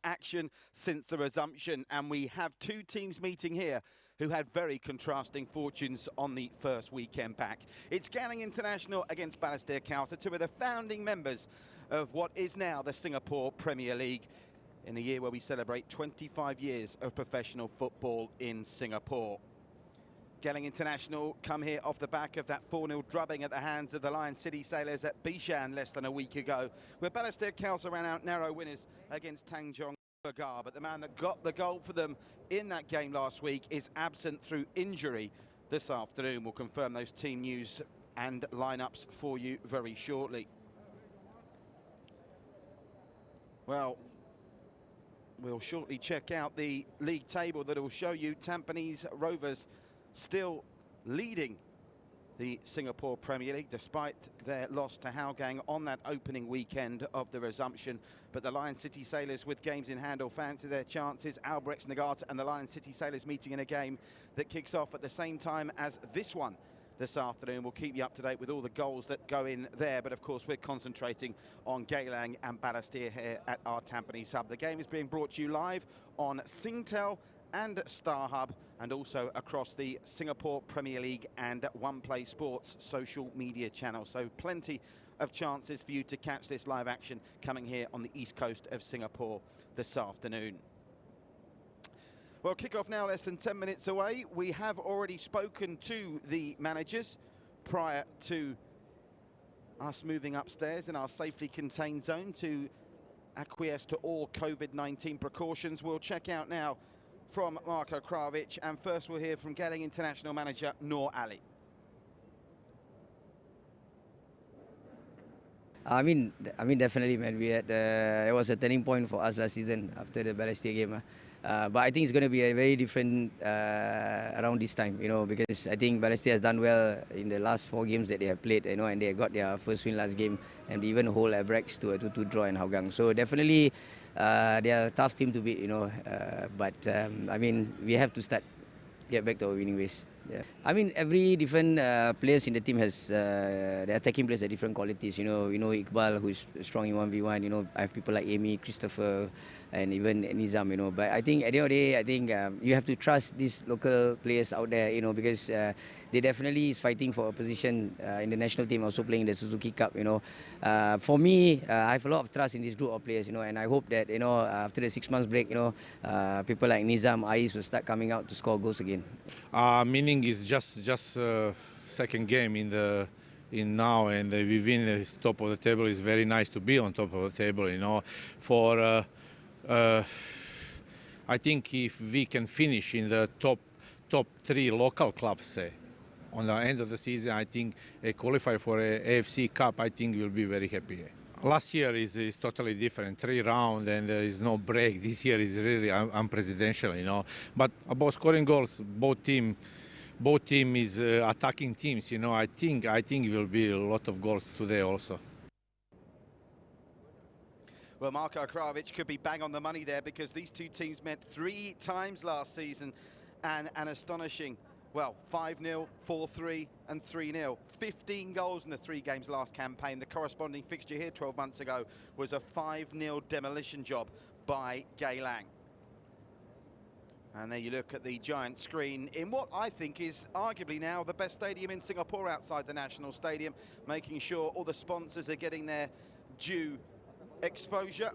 action since the resumption, and we have two teams meeting here who had very contrasting fortunes on the first weekend back. It's Geylang International against Balestier Khalsa, two of the founding members of what is now the Singapore Premier League, in a year where we celebrate 25 years of professional football in Singapore. Geylang International come here off the back of that 4-0 drubbing at the hands of the Lion City Sailors at Bishan less than a week ago, where Balestier Khalsa ran out narrow winners against Tanjong Pagar. But the man that got the goal for them in that game last week is absent through injury this afternoon. We'll confirm those team news and lineups for you very shortly. Well, we'll shortly check out the league table that will show you Tampines Rovers still leading the Singapore Premier League despite their loss to Hougang on that opening weekend of the resumption. But the Lion City Sailors, with games in hand, will fancy their chances. Albrechts Nagata and the Lion City Sailors meeting in a game that kicks off at the same time as this one this afternoon. We'll keep you up to date with all the goals that go in there, but of course we're concentrating on Geylang and Balestier here at our Tampines Hub. The game is being brought to you live on Singtel and Star Hub, and also across the Singapore Premier League and One Play Sports social media channel. So plenty of chances for you to catch this live action coming here on the east coast of Singapore this afternoon. Well, kick-off now less than 10 minutes away. We have already spoken to the managers prior to us moving upstairs in our safely contained zone to acquiesce to all COVID-19 precautions. We'll check out now from Marko Kravic, and first we'll hear from Geylang International manager Noor Ali. I mean, definitely, man. It was a turning point for us last season after the Balestier game. But I think it's going to be a very different around this time, because I think Balestier has done well in the last 4 games that they have played, and they got their first win last game, and even hold Albrechts to a 2-2 draw in Hougang. So definitely, they are a tough team to beat, but I mean, we have to get back to our winning ways. Yeah. I mean, every different players in the team has the attacking players at different qualities. Iqbal, who's strong in 1v1. I have people like Amy, Christopher, and even Nizam. But I think at the end of the day, I think you have to trust these local players out there. Because they definitely is fighting for a position in the national team, also playing the Suzuki Cup. For me, I have a lot of trust in this group of players. And I hope that after the 6 months break, people like Nizam, Ais will start coming out to score goals again. Meaning is just second game in now, and we win the top of the table. It's very nice to be on top of the table. For I think if we can finish in the top 3 local clubs, say, on the end of the season, I think qualify for a AFC Cup, I think we'll be very happy. Last year is totally different, 3 rounds and there is no break. This year is really unprecedented, But about scoring goals, both team is attacking teams, I think will be a lot of goals today also. Well, Marko Kravic could be bang on the money there, because these two teams met 3 times last season, and an astonishing, well, 5-0, 4-3 and 3-0. 15 goals in the 3 games last campaign. The corresponding fixture here 12 months ago was a 5-0 demolition job by Geylang. And there you look at the giant screen in what I think is arguably now the best stadium in Singapore outside the National Stadium, making sure all the sponsors are getting their due exposure.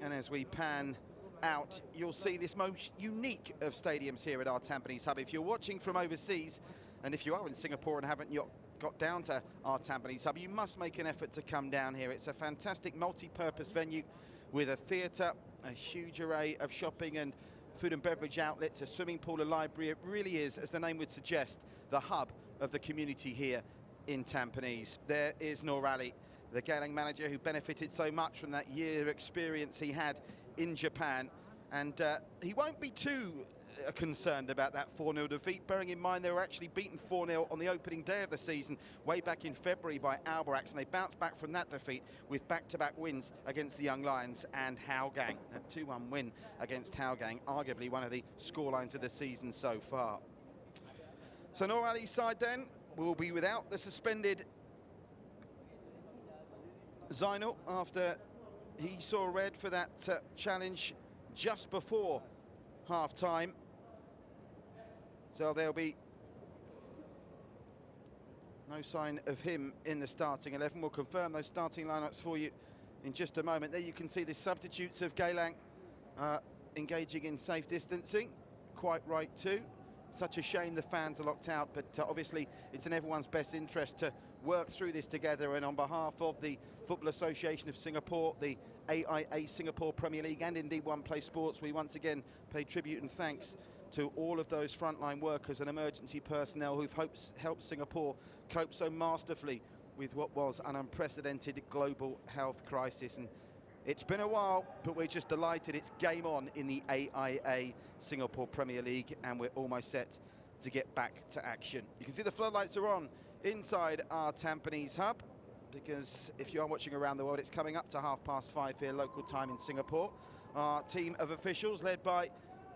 And as we pan out, you'll see this most unique of stadiums here at our Tampines Hub. If you're watching from overseas, and if you are in Singapore and haven't yet got down to our Tampines Hub, you must make an effort to come down here. It's a fantastic multi-purpose venue with a theatre, a huge array of shopping and food and beverage outlets, a swimming pool, a library. It really is, as the name would suggest, the hub of the community here in Tampines. There is Noor Ali, the Geylang manager, who benefited so much from that year experience he had in Japan. And he won't be too concerned about that 4-0 defeat, bearing in mind they were actually beaten 4-0 on the opening day of the season way back in February by Albrechts, and they bounced back from that defeat with back-to-back wins against the Young Lions and Hougang. That 2-1 win against Hougang, arguably one of the scorelines of the season so far. So Noor Ali's side then will be without the suspended Zainul after he saw red for that challenge just before half-time. So there'll be no sign of him in the starting 11. We'll confirm those starting lineups for you in just a moment. There you can see the substitutes of Geylang engaging in safe distancing. Quite right too. Such a shame the fans are locked out, but obviously it's in everyone's best interest to work through this together. And on behalf of the Football Association of Singapore, the AIA Singapore Premier League, and indeed One Play Sports, we once again pay tribute and thanks to all of those frontline workers and emergency personnel who've helped Singapore cope so masterfully with what was an unprecedented global health crisis. And it's been a while, but we're just delighted it's game on in the AIA Singapore Premier League, and we're almost set to get back to action. You can see the floodlights are on inside our Tampines hub, because if you are watching around the world, it's coming up to 5:30 here local time in Singapore. Our team of officials led by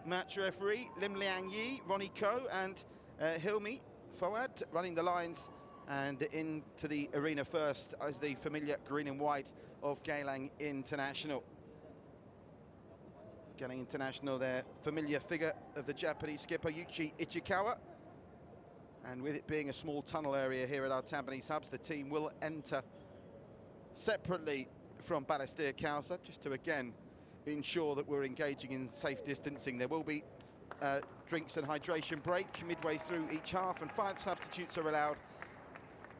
match referee Lim Liang Yi, Ronnie Koh and Hilmi Fawad running the lines, and into the arena first as the familiar green and white of Geylang International. Geylang International, their familiar figure of the Japanese skipper Yuichi Ichikawa. And with it being a small tunnel area here at our Tampines hubs, the team will enter separately from Balestier Khalsa, just to again ensure that we're engaging in safe distancing. There will be drinks and hydration break midway through each half, and 5 substitutes are allowed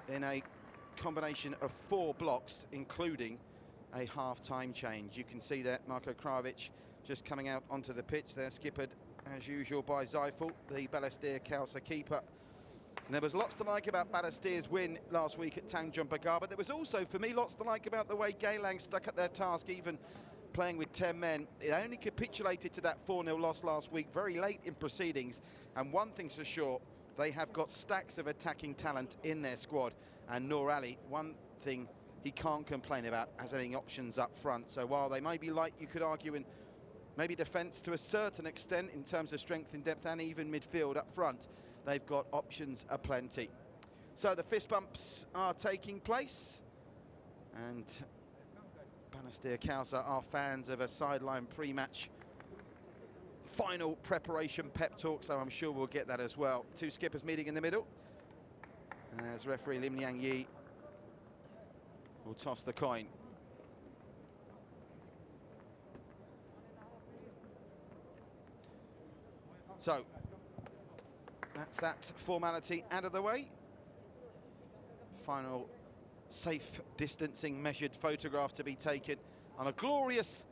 in a combination of 4 blocks, including a half-time change. You can see that Marko Kravic just coming out onto the pitch there, skippered as usual by Zeifel, the Balestier Khalsa keeper. And there was lots to like about Balestier's win last week at Tanjung Pagar, but there was also, for me, lots to like about the way Geylang stuck at their task, even playing with 10 men. It only capitulated to that 4-0 loss last week very late in proceedings, and one thing's for sure, they have got stacks of attacking talent in their squad, and Noor Ali, one thing he can't complain about, as having options up front. So while they may be light, you could argue, in maybe defence to a certain extent in terms of strength and depth and even midfield up front, they've got options aplenty. So the fist bumps are taking place, and Balestier Khalsa are fans of a sideline pre-match final preparation pep talk, so I'm sure we'll get that as well. 2 skippers meeting in the middle, as referee Lim Liang Yi will toss the coin. So that's that formality out of the way. Final safe distancing measured photograph to be taken on a glorious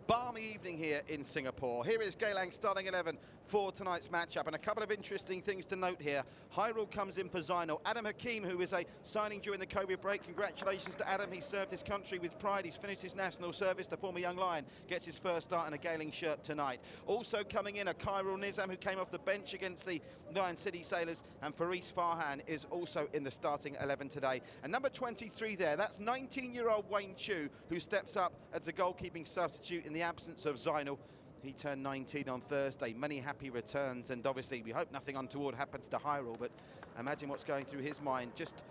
balmy evening here in Singapore. Here is Geylang starting 11 for tonight's matchup, and a couple of interesting things to note here. Hyrule comes in for Zainal. Adam Hakim, who is a signing during the COVID break. Congratulations to Adam. He served his country with pride. He's finished his national service. The former young Lion gets his first start in a Geylang shirt tonight. Also coming in, a Khairul Nizam, who came off the bench against the Lion City Sailors, and Faris Farhan is also in the starting 11 today. And number 23 there, that's 19-year-old Wayne Chu, who steps up as a goalkeeping substitute in the absence of Zainal. He turned 19 on Thursday. Many happy returns, and obviously we hope nothing untoward happens to Hyrule, but imagine what's going through his mind, just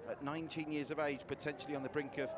at 19 years of age, potentially on the brink of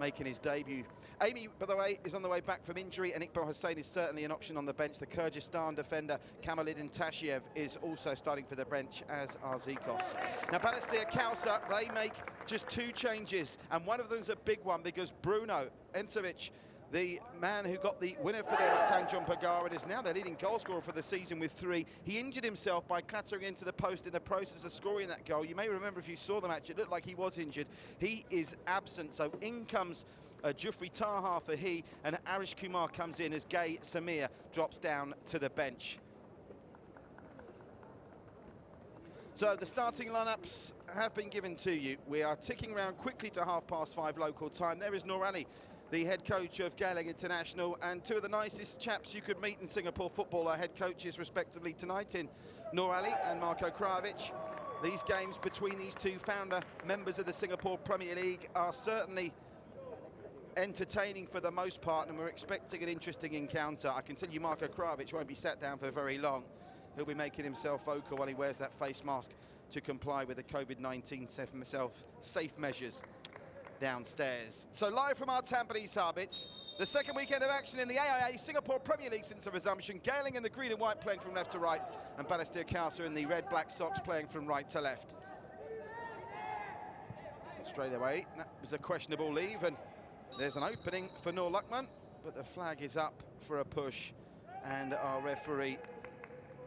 making his debut. Amy, by the way, is on the way back from injury, and Iqbal Hussain is certainly an option on the bench. The Kyrgyzstan defender Kamaluddin Tashiev is also starting for the bench, as are Zikos. Now, Balestier Khalsa, they make just 2 changes, and one of them's a big one, because Bruno Encevic, the man who got the winner for them at Tanjung Pagar, and is now their leading goal scorer for the season with 3. He injured himself by clattering into the post in the process of scoring that goal. You may remember, if you saw the match, it looked like he was injured. He is absent, so in comes Jufri Taha for he, and Arish Kumar comes in as Gay Samir drops down to the bench. So the starting lineups have been given to you. We are ticking around quickly to 5:30 local time. There is Noor Ali, the head coach of Geylang International, and 2 of the nicest chaps you could meet in Singapore football are head coaches respectively tonight, in Noor Ali and Marko Kravic. These games between these 2 founder members of the Singapore Premier League are certainly entertaining for the most part, and we're expecting an interesting encounter. I can tell you Marko Kravic won't be sat down for very long. He'll be making himself vocal while he wears that face mask to comply with the COVID-19 safe measures downstairs. So live from our Tampines hub, it's The second weekend of action in the AIA Singapore Premier League since the resumption. Geylang in the green and white playing from left to right, and Balestier Khalsa in the red-black socks playing from right to left. Straight away, that was a questionable leave, and there's an opening for Noor Luqman, but the flag is up for a push, and our referee,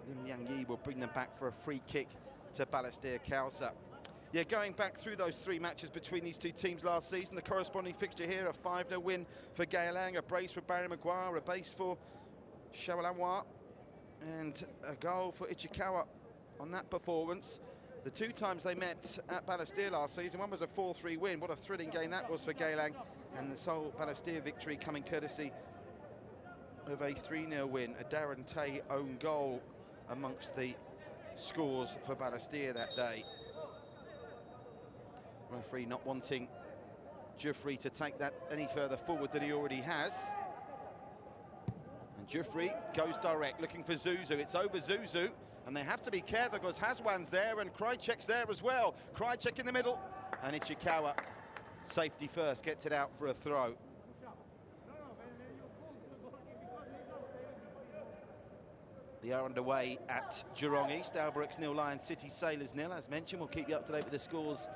Lim Yang Yi, will bring them back for a free kick to Balestier Khalsa. Yeah, going back through those three matches between these two teams last season, the corresponding fixture here, a 5-0 win for Geylang, a brace for Barry Maguire, a brace for Shawalanwa, and a goal for Ichikawa on that performance. The two times they met at Balestier last season, one was a 4-3 win. What a thrilling game that was for Geylang, and the sole Balestier victory coming courtesy of a 3-0 win, a Darren Tay own goal amongst the scores for Balestier that day. Referee not wanting Jeffrey to take that any further forward than he already has. And Jeffrey goes direct, looking for Zuzu. It's over Zuzu, and they have to be careful because Haswan's there and Krychek's there as well. Krychek in the middle, and Ichikawa, safety first, gets it out for a throw. They are underway at Jurong East. Alberic's 0, Lion City Sailors 0. As mentioned, we'll keep you up to date with the scores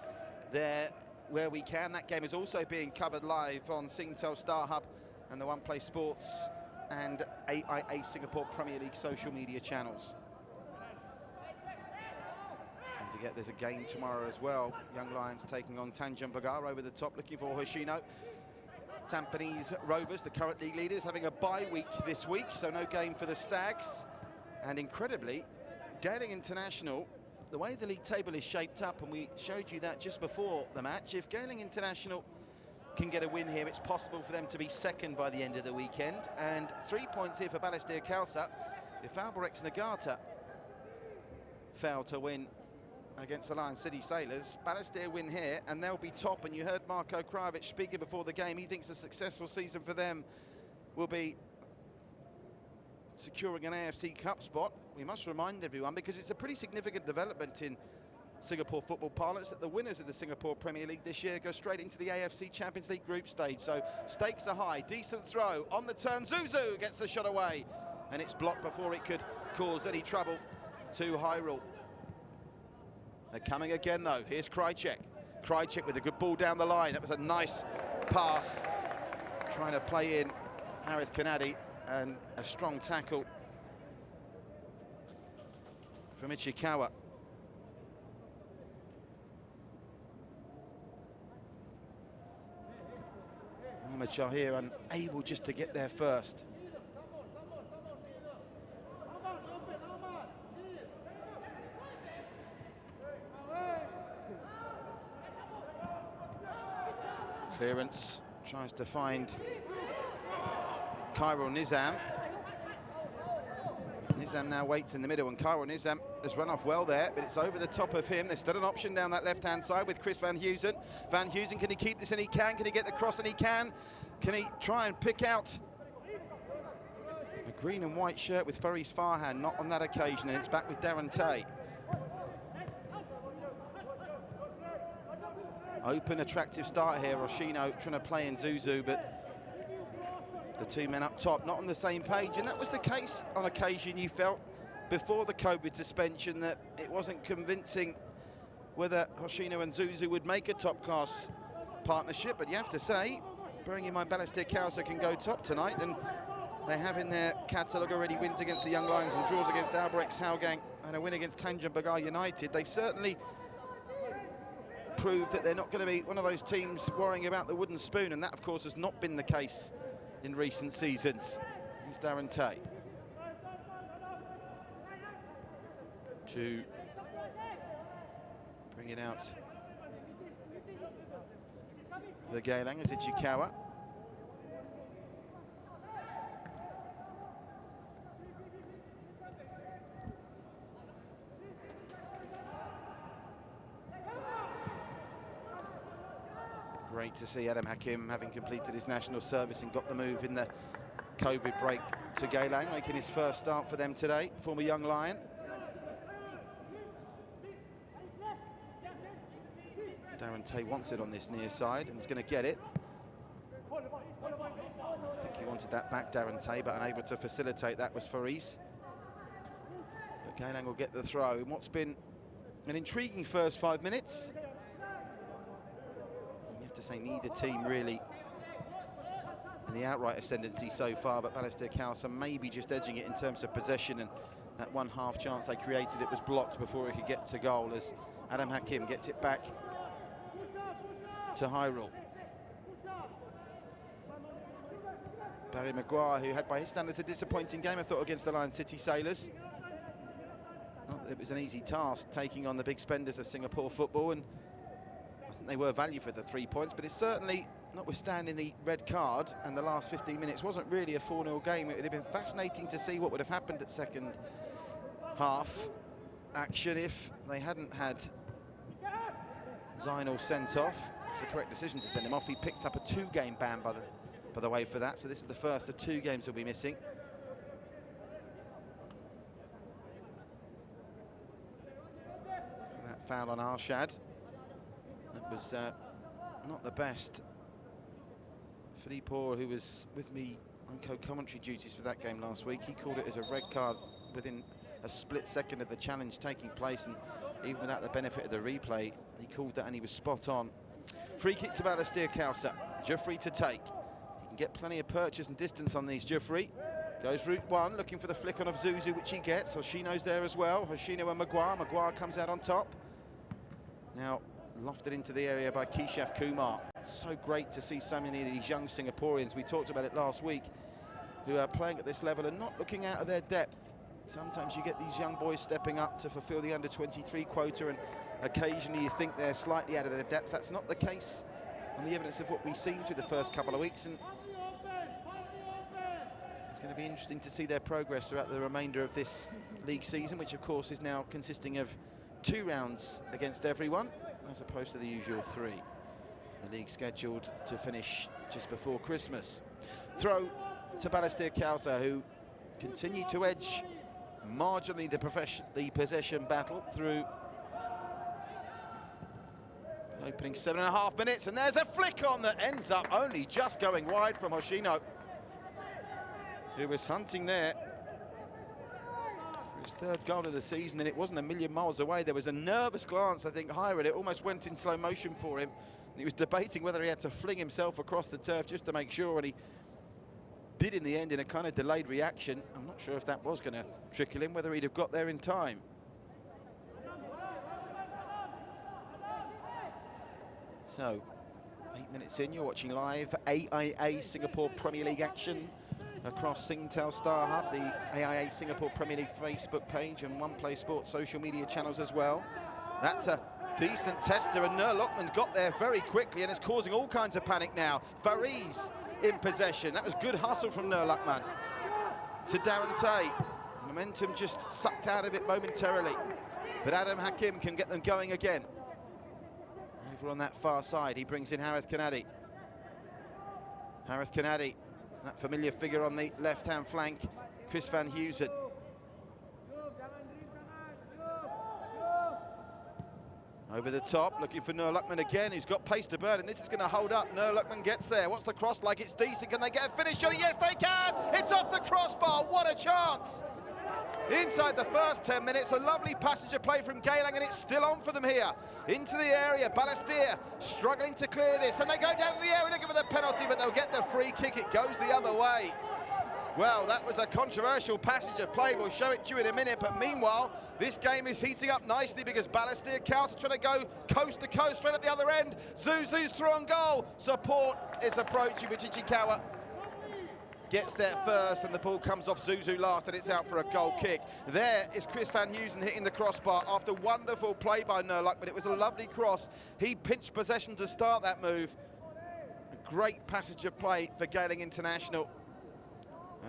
there where we can. That game is also being covered live on Singtel Star Hub and the One Play Sports and AIA Singapore Premier League social media channels. Don't forget there's a game tomorrow as well. Young Lions taking on Tanjung Pagar over the top, looking for Hoshino. Tampines Rovers, the current league leaders, having a bye week this week, so no game for the Stags. And incredibly, Geylang International, the way the league table is shaped up, and we showed you that just before the match, if Geylang International can get a win here, it's possible for them to be second by the end of the weekend. And 3 points here for Balestier Khalsa. If Alberex Nagata fail to win against the Lion City Sailors, Balestier win here, and they'll be top. And you heard Marko Krajovic speaking before the game. He thinks a successful season for them will be securing an AFC Cup spot. We must remind everyone, because it's a pretty significant development in Singapore football parlance, that the winners of the Singapore Premier League this year go straight into the AFC Champions League group stage. So stakes are high. Decent throw on the turn. Zuzu gets the shot away, and it's blocked before it could cause any trouble to Hyrule. They're coming again though. Here's Krychek. Krychek with a good ball down the line. That was a nice pass, trying to play in Harith Kanadi, and a strong tackle from Ichikawa. Mohamed Shahir unable just to get there first. Clearance, tries to find Khairul Nizam. Nizam now waits in the middle, and Khairul Nizam has run off well there, but it's over the top of him. There's still an option down that left-hand side with Chris Van Heusen. Van Heusen, can he keep this? And he can. Can he get the cross? And he can. Can he try and pick out a green and white shirt with Faris Farhan? Not on that occasion, and it's back with Darren Tay. Open, attractive start here. Hoshino trying to play in Zuzu, but the two men up top not on the same page, and that was the case on occasion. You felt before the COVID suspension that it wasn't convincing whether Hoshino and Zuzu would make a top-class partnership, but you have to say, bearing in mind Balestier Khalsa can go top tonight, and they have in their catalogue already wins against the Young Lions and draws against Alberex Hougang and a win against Tanjung Pagar United. They've certainly proved that they're not going to be one of those teams worrying about the wooden spoon, and that of course has not been the case in recent seasons. Here's Darren Tay to bring it out for Geylang as Ichikawa. Great to see Adam Hakim, having completed his national service and got the move in the COVID break to Geylang, making his first start for them today, former Young Lion. Darren Tay wants it on this near side and is going to get it. I think he wanted that back, Darren Tay, but unable to facilitate that was Fariz. But Geylang will get the throw in what's been an intriguing first 5 minutes. And you have to say neither team really in the outright ascendancy so far, but Balestier Khalsa maybe just edging it in terms of possession, and that one half chance they created, it was blocked before it could get to goal as Adam Hakim gets it back to Hyrule. Barry Maguire, who had by his standards a disappointing game, I thought, against the Lion City Sailors. Not that it was an easy task taking on the big spenders of Singapore football, and I think they were value for the 3 points, but it's certainly, notwithstanding the red card and the last 15 minutes, wasn't really a 4-0 game. It would have been fascinating to see what would have happened at second half action if they hadn't had Zainul sent off. It's the correct decision to send him off. He picked up a 2-game ban, by the way, for that. So this is the first of 2 games he'll be missing. For that foul on Arshad. That was not the best. Philippe Orr, who was with me on co-commentary duties for that game last week, he called it as a red card within a split second of the challenge taking place, and even without the benefit of the replay, he called that and he was spot on. Free kick to Balestier Khalsa. Jeffrey to take. He can get plenty of purchase and distance on these, Jeffrey. Goes route one, looking for the flick on of Zuzu, which he gets. Hoshino's there as well. Hoshino and Maguire. Maguire comes out on top. Now lofted into the area by Keshaf Kumar. It's so great to see so many of these young Singaporeans, we talked about it last week, who are playing at this level and not looking out of their depth. Sometimes you get these young boys stepping up to fulfill the under-23 quota, and occasionally you think they're slightly out of their depth. That's not the case on the evidence of what we've seen through the first couple of weeks, and it's going to be interesting to see their progress throughout the remainder of this league season, which of course is now consisting of 2 rounds against everyone, as opposed to the usual 3. The league scheduled to finish just before Christmas. Throw to Balestier Khalsa, who continue to edge marginally the possession battle through opening 7.5 minutes, and there's a flick on that ends up only just going wide from Hoshino, who was hunting there for his 3rd goal of the season, and it wasn't a million miles away. There was a nervous glance, I think, higher, and it almost went in slow motion for him. He was debating whether he had to fling himself across the turf just to make sure, and he did in the end in a kind of delayed reaction. I'm not sure if that was going to trickle in, whether he'd have got there in time. So, 8 minutes in, you're watching live AIA Singapore Premier League action across Singtel Star Hub, the AIA Singapore Premier League Facebook page, and One Play Sports social media channels as well. That's a decent tester, and Nur Lokman's got there very quickly, and it's causing all kinds of panic now. Fariz in possession. That was good hustle from Nur Lokman to Darren Tay. Momentum just sucked out of it momentarily, but Adam Hakim can get them going again. Over on that far side, he brings in Harith Kanadi. Harith Kanadi, that familiar figure on the left-hand flank, Chris Van Heusen. Over the top, looking for Nur Lokman again, who's got pace to burn, and this is going to hold up. Nur Lokman gets there. What's the cross like? It's decent. Can they get a finish on it? Yes, they can! It's off the crossbar. What a chance! Inside the first 10 minutes, a lovely passage of play from Geylang, and it's still on for them here. Into the area, Balestier struggling to clear this, and they go down to the area looking for the penalty, but they'll get the free kick. It goes the other way. Well, that was a controversial passage of play. We'll show it to you in a minute, but meanwhile, this game is heating up nicely because Balestier Khalsa trying to go coast to coast, straight at the other end. Zuzu's through on goal. Support is approaching, but Ichikawa gets there first, and the ball comes off Zuzu last, and it's out for a goal kick. There is Chris Van Heusen hitting the crossbar after wonderful play by Nur Lokman, but it was a lovely cross. He pinched possession to start that move. A great passage of play for Geylang International.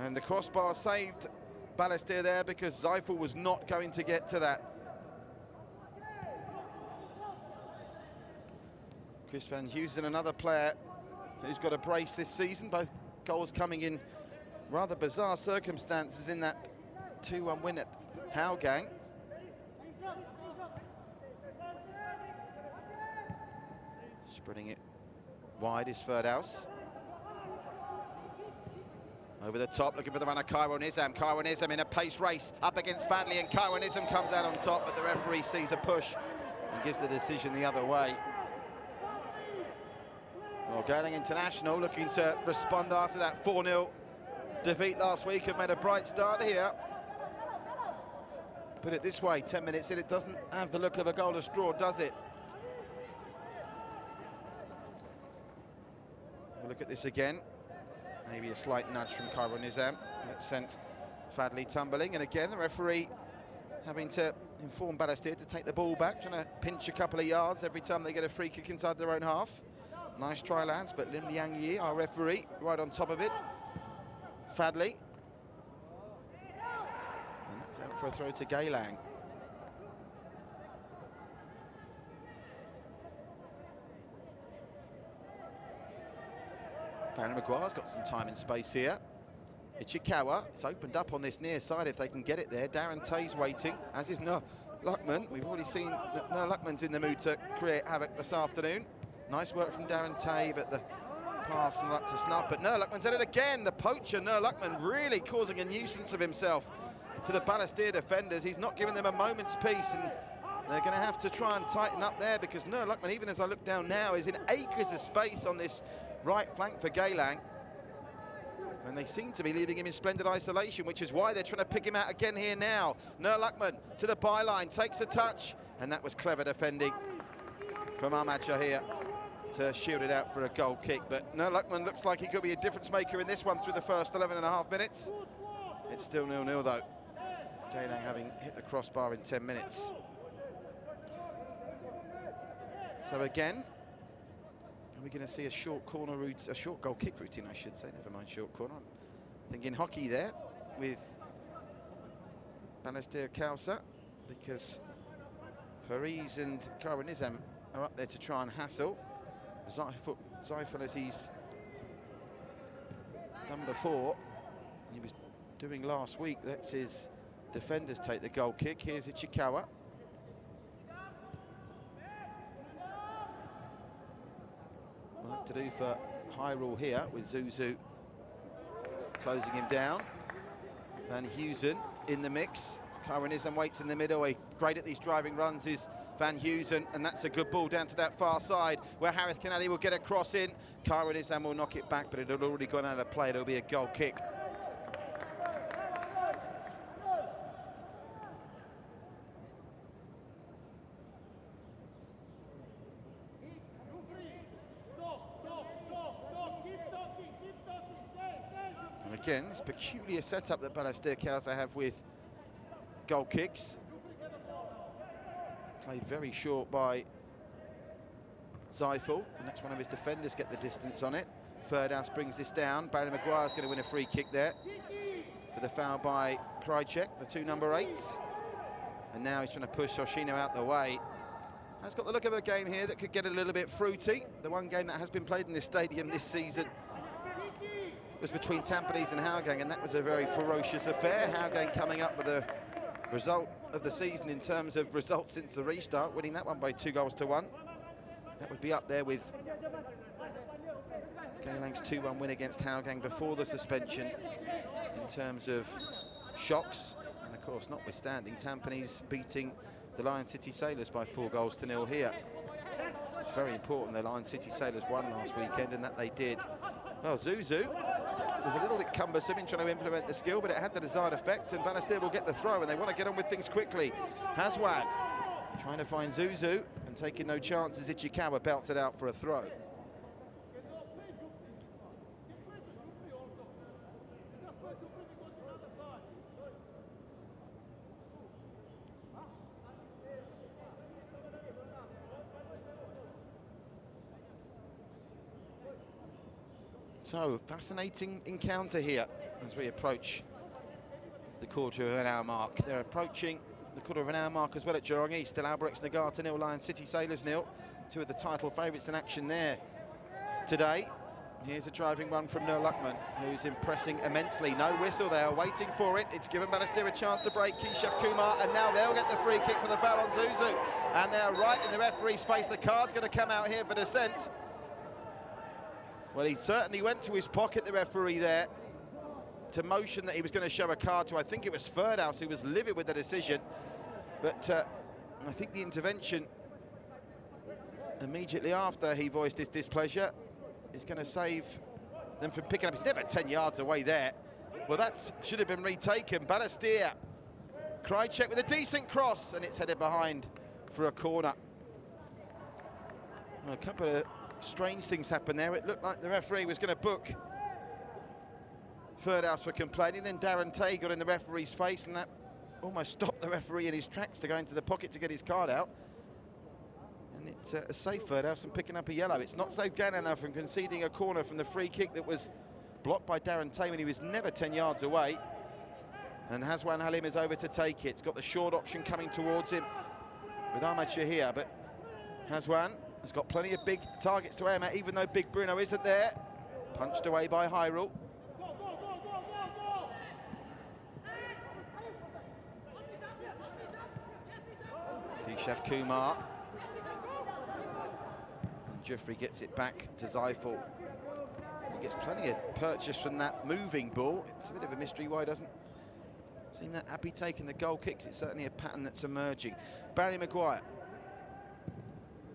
And the crossbar saved Balestier there because Zeifel was not going to get to that. Chris Van Heusen, another player who's got a brace this season, both goals coming in rather bizarre circumstances in that 2-1 win at Hougang. Spreading it wide is Ferdous. Over the top, looking for the runner, Khairul Nizam. Khairul Nizam in a pace race up against Fadli, and Khairul Nizam comes out on top, but the referee sees a push and gives the decision the other way. Well, Geylang International looking to respond after that 4-0 defeat last week, have made a bright start here. Put it this way, 10 minutes in, it doesn't have the look of a goalless draw, does it? We'll look at this again. Maybe a slight nudge from Khairul Nizam that sent Fadli tumbling. And again, the referee having to inform Balestier to take the ball back, trying to pinch a couple of yards every time they get a free kick inside their own half. Nice try, lads, but Lim Liang Yi, our referee, right on top of it. Fadli. And that's out for a throw to Geylang. Barry Maguire's got some time and space here. Ichikawa, it's opened up on this near side if they can get it there. Darren Tay's waiting, as is Nur Luckman. We've already seen that Nur Luckman's in the mood to create havoc this afternoon. Nice work from Darren Tay, but the pass not up to snuff. But Nur Luckman's at it again. The poacher, Nur Luckman, really causing a nuisance of himself to the Balestier defenders. He's not giving them a moment's peace, and they're going to have to try and tighten up there, because Nur Luckman, even as I look down now, is in acres of space on this right flank for Geylang. And they seem to be leaving him in splendid isolation, which is why they're trying to pick him out again here now. Nur Luckman to the byline, takes a touch, and that was clever defending from Ahmad Shahir to shield it out for a goal kick. But Nur Luckman looks like he could be a difference maker in this one through the first 11.5 minutes. It's still 0-0 though. Geylang having hit the crossbar in 10 minutes. So again, we're going to see a short corner route, a short goal kick routine, I should say. Never mind short corner. I'm thinking hockey there with Balestier Khalsa, because Fariz and Khairul Nizam are up there to try and hassle Zeifel, as he's done before. He was doing last week. Lets his defenders take the goal kick. Here's Ichikawa. Work to do for Khairul here, with Zuzu closing him down. Van Heusen in the mix. Khairul Nizam waits in the middle. Great at these driving runs is Van Heusen, and that's a good ball down to that far side where Harith Kanadi will get a cross in. Khairul Nizam will knock it back, but it had already gone out of play. It'll be a goal kick. And again, this peculiar setup that Balestier Khalsa have with goal kicks. Played very short by Zeifel, and that's one of his defenders get the distance on it. Ferdows brings this down. Barry Maguire's going to win a free kick there for the foul by Krajcek, the 2 number 8s. And now he's trying to push Hoshino out the way. Has got the look of a game here that could get a little bit fruity. The one game that has been played in this stadium this season was between Tampines and Hougang, and that was a very ferocious affair. Hougang coming up with a result of the season in terms of results since the restart, winning that one by 2-1. That would be up there with Geylang's 2-1 win against Hougang before the suspension in terms of shocks. And of course, notwithstanding, Tampines beating the Lion City Sailors by 4-0 here. It's very important the Lion City Sailors won last weekend, and that they did. Well, Zuzu was a little bit cumbersome in trying to implement the skill, but it had the desired effect, and Balestier will get the throw, and they want to get on with things quickly. Haswan trying to find Zuzu and taking no chances. Ichikawa belts it out for a throw. So, fascinating encounter here as we approach the quarter of an hour mark. They're approaching the quarter of an hour mark as well at Jurong East. Still Albrechts Nagata 0, Lion City Sailors 0. 2 of the title favourites in action there today. Here's a driving run from Nur Luckman, who's impressing immensely. No whistle there, waiting for it. It's given Balestier a chance to break Keshav Kumar, and now they'll get the free kick for the foul on Zuzu. And they're right in the referee's face. The card's going to come out here for dissent. Well, he certainly went to his pocket, the referee there. to motion that he was going to show a card to, I think it was Ferdhouse, who was livid with the decision. But I think the intervention immediately after he voiced his displeasure is going to save them from picking up. He's never 10 yards away there. Well, that should have been retaken. Balestier, Krajcek with a decent cross, and it's headed behind for a corner. Well, a couple of strange things happened there. It looked like the referee was going to book Ferdhouse for complaining. Then Darren Tay got in the referee's face, and that almost stopped the referee in his tracks to go into the pocket to get his card out. And it's a safe Ferdhouse and picking up a yellow. It's not safe Geylang though from conceding a corner from the free kick that was blocked by Darren Tay when he was never 10 yards away. And Haswan Halim is over to take it. It's got the short option coming towards him with Ahmad Shahir, but Haswan has got plenty of big targets to aim at, even though Big Bruno isn't there. Punched away by Hyrule. Keshav Kumar. And Jeffrey gets it back to Zeifel. He gets plenty of purchase from that moving ball. It's a bit of a mystery why he doesn't seem that happy taking the goal kicks. It's certainly a pattern that's emerging. Barry Maguire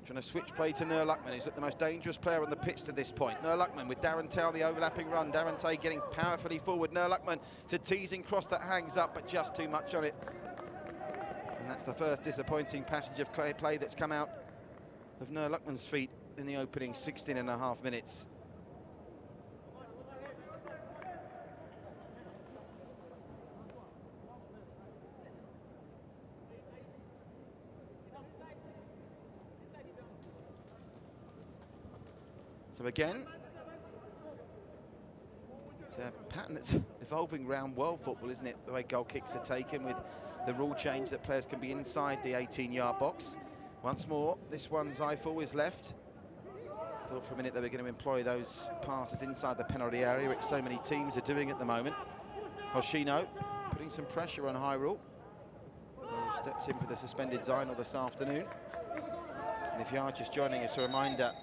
trying to switch play to Nur Luckman. He's the most dangerous player on the pitch to this point. Nur Luckman with Darren Tay on the overlapping run. Darren Tay getting powerfully forward. Nur Luckman, it's a teasing cross that hangs up, but just too much on it. And that's the first disappointing passage of play that's come out of Nur Luckman's feet in the opening 16.5 minutes. So again, it's a pattern that's evolving around world football, isn't it? The way goal kicks are taken with the rule change that players can be inside the 18-yard box. Once more, this one Zeifel is left. Thought for a minute they were going to employ those passes inside the penalty area, which so many teams are doing at the moment. Hoshino putting some pressure on Hyrule, who steps in for the suspended Zainal this afternoon. And if you are just joining us, a reminder,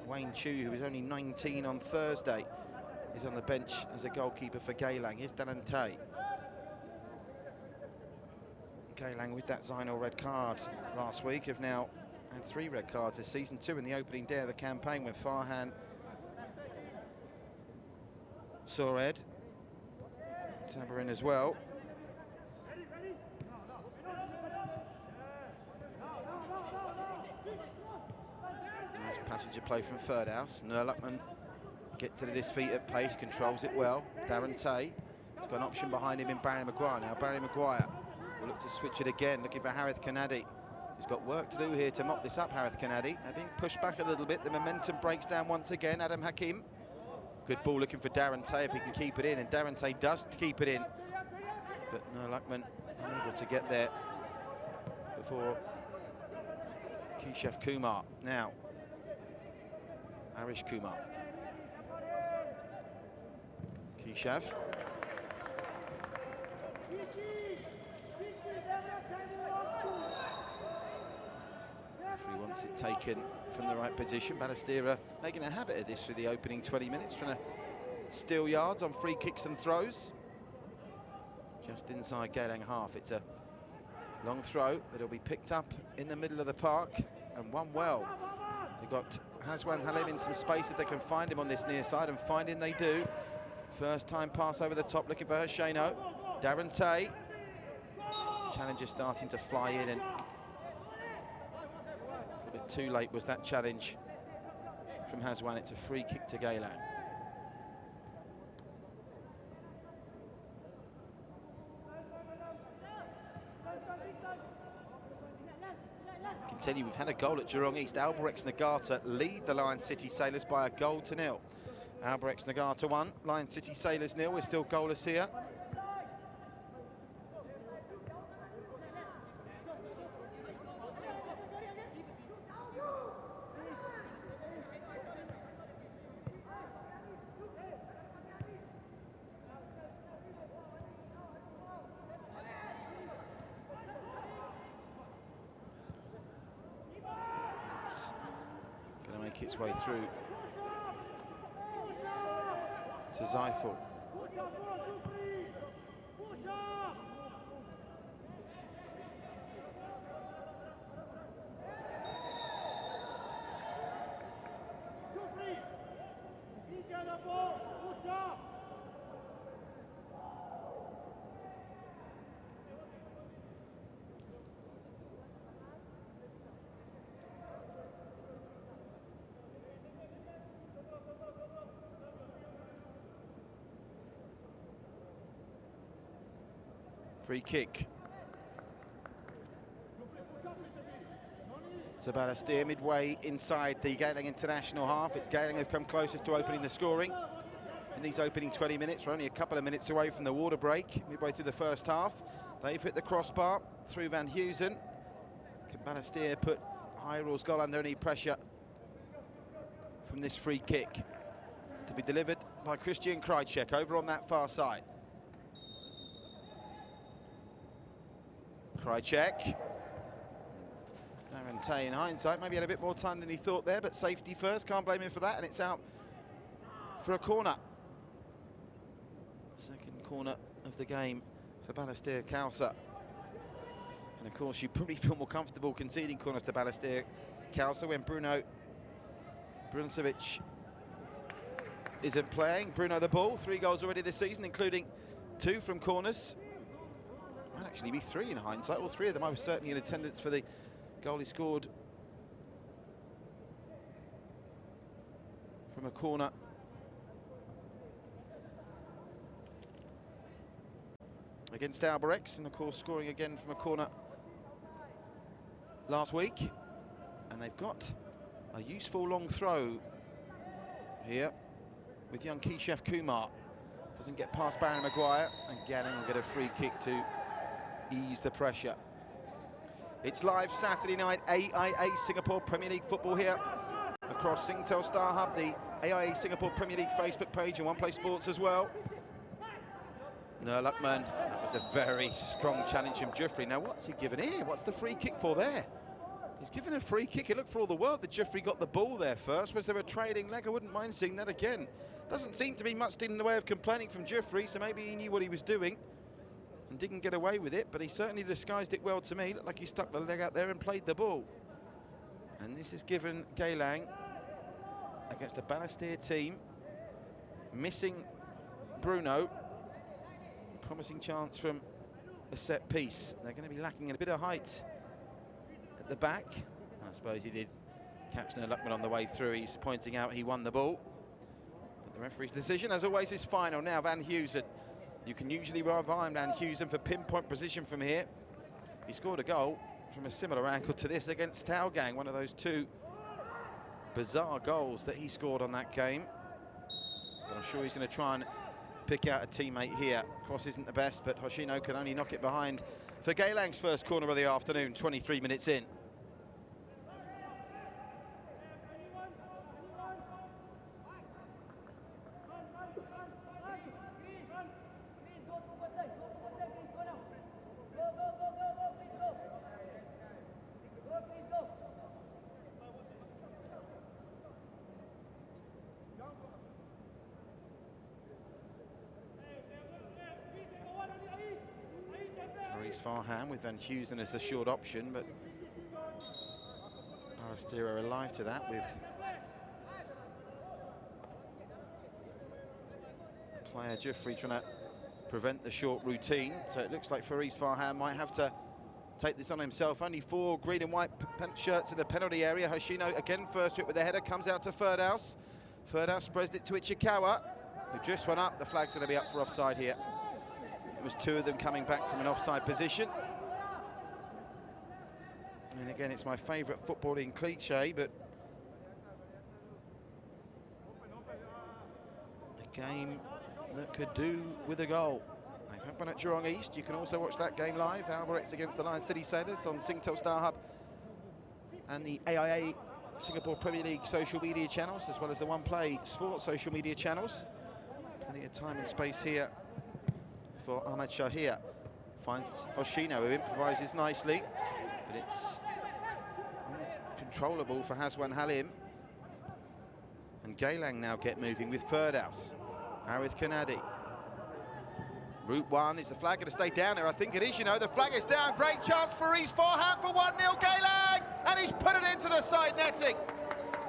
Wayne Chu, who was only 19 on Thursday, is on the bench as a goalkeeper for Geylang. Here's Darren Tay. Geylang with that Zainal red card last week have now had 3 red cards this season, 2 in the opening day of the campaign with Farhan, Sored, Tabarin as well. Nice passage of play from Ferdhouse. Nur Luckman gets to this feet at pace, controls it well. Darren Tay has got an option behind him in Barry Maguire now. Barry Maguire will look to switch it again, looking for Harith Kanadi, who's got work to do here to mop this up. Harith Kanadi, they're being pushed back a little bit. The momentum breaks down once again. Adam Hakim, good ball looking for Darren Tay if he can keep it in, and Darren Tay does keep it in. But Nur Luckman unable to get there before Keshav Kumar. Now, Arish Kumar. Keshav. Referee wants it taken from the right position. Balestier making a habit of this through the opening 20 minutes, trying to steal yards on free kicks and throws. Just inside Geylang half. It's a long throw that'll be picked up in the middle of the park and won well. They've got Haswan Halim in some space if they can find him on this near side, and find him they do. First time pass over the top, looking for Hoshino. Darren Tay. Challenger starting to fly in, and a bit too late was that challenge from Haswan. It's a free kick to Geylang. Continue, we've had a goal at Jurong East. Albirex Nagata lead the Lion City Sailors by a goal to nil. Albirex Nagata 1, Lion City Sailors 0. We're still goalless here. It's going to make its way through to Zeifel. Free kick to Balestier, midway inside the Geylang International half. It's Geylang who've come closest to opening the scoring in these opening 20 minutes. We're only a couple of minutes away from the water break, midway through the first half. They've hit the crossbar through Van Heusen. Can Balestier put Hyrule's goal under any pressure from this free kick? To be delivered by Christian Krajcek over on that far side. Krajcek. Aaron Tay, in hindsight, maybe had a bit more time than he thought there, but safety first, can't blame him for that, and it's out for a corner. Second corner of the game for Balestier Khalsa. And of course, you probably feel more comfortable conceding corners to Balestier Khalsa when Bruno Bruncevic isn't playing. Bruno the ball, 3 goals already this season, including 2 from corners. Might actually be 3 in hindsight. Well, 3 of them I was certainly in attendance for the goal he scored from a corner. Against Albirex, and of course scoring again from a corner last week. And they've got a useful long throw here with young Keshav Kumar. Doesn't get past Barry Maguire, and Geylang will get a free kick to ease the pressure. It's live Saturday night AIA Singapore Premier League football here across Singtel Star Hub, the AIA Singapore Premier League Facebook page, and One Play Sports as well. No, Luckman, that was a very strong challenge from Jeffrey. Now, what's he given here? What's the free kick for there? He's given a free kick. It looked for all the world that Jeffrey got the ball there first. Was there a trailing leg? I wouldn't mind seeing that again. Doesn't seem to be much in the way of complaining from Jeffrey, so maybe he knew what he was doing and didn't get away with it, but he certainly disguised it well to me. Looked like he stuck the leg out there and played the ball. And this is given Geylang against a Balestier team, missing Bruno. Promising chance from a set piece. They're going to be lacking a bit of height at the back. I suppose he did catch No Luckman on the way through. He's pointing out he won the ball. But the referee's decision, as always, is final. Now Van Heusen. You can usually rely on Van Heusen for pinpoint precision from here. He scored a goal from a similar angle to this against Taogang, one of those 2 bizarre goals that he scored on that game. But I'm sure he's going to try and pick out a teammate here. Cross isn't the best, but Hoshino can only knock it behind for Geylang's first corner of the afternoon, 23 minutes in. Farham with Van Heusen as the short option, but Balestier are alive to that with the player Jeffrey trying to prevent the short routine. So it looks like Faris Farham might have to take this on himself. Only 4 green and white shirts in the penalty area. Hoshino again first hit with the header, comes out to Ferdaus. Ferdaus spreads it to Ichikawa, who drifts one up. The flag's going to be up for offside here. It was 2 of them coming back from an offside position. And again, it's my favourite footballing cliche, but a game that could do with a goal. They've had one at Jurong East. You can also watch that game live. Albirex against the Lion City Sailors on Singtel Star Hub and the AIA Singapore Premier League social media channels, as well as the One Play Sports social media channels. Plenty of time and space here for Ahmad Shahir. Finds Hoshino, who improvises nicely, but it's uncontrollable for Haswan Halim. And Geylang now get moving with Ferdaus. Harith Kanadi. Route 1, is the flag going to stay down there? I think it is, you know. The flag is down. Great chance for East Farham for 1-0 Geylang. And he's put it into the side netting.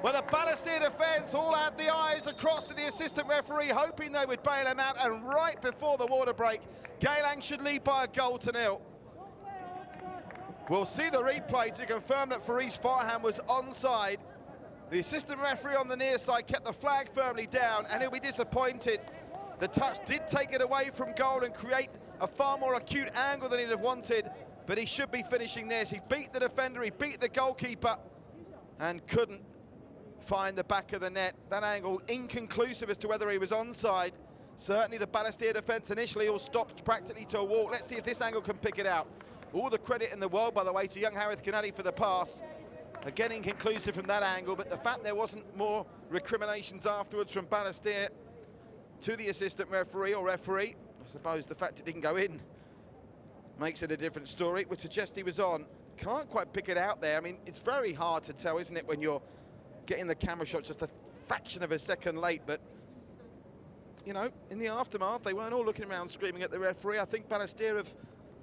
Well, the Balestier defence all had the eyes across to the assistant referee, hoping they would bail him out. And right before the water break, Geylang should lead by a goal to 0. We'll see the replay to confirm that Faris Farham was onside. The assistant referee on the near side kept the flag firmly down, and he'll be disappointed. The touch did take it away from goal and create a far more acute angle than he'd have wanted, but he should be finishing this. He beat the defender, he beat the goalkeeper, and couldn't find the back of the net. That angle inconclusive as to whether he was onside. Certainly the Balestier defence initially all stopped practically to a walk. Let's see if this angle can pick it out. All the credit in the world, by the way, to young Harith Kanadi for the pass. Again, inconclusive from that angle, but the fact there wasn't more recriminations afterwards from Balestier to the assistant referee or referee, I suppose the fact it didn't go in makes it a different story. It would suggest he was on. Can't quite pick it out there. I mean, it's very hard to tell, isn't it, when you're getting the camera shot just a fraction of a second late, but you know, in the aftermath, they weren't all looking around screaming at the referee. I think Balestier have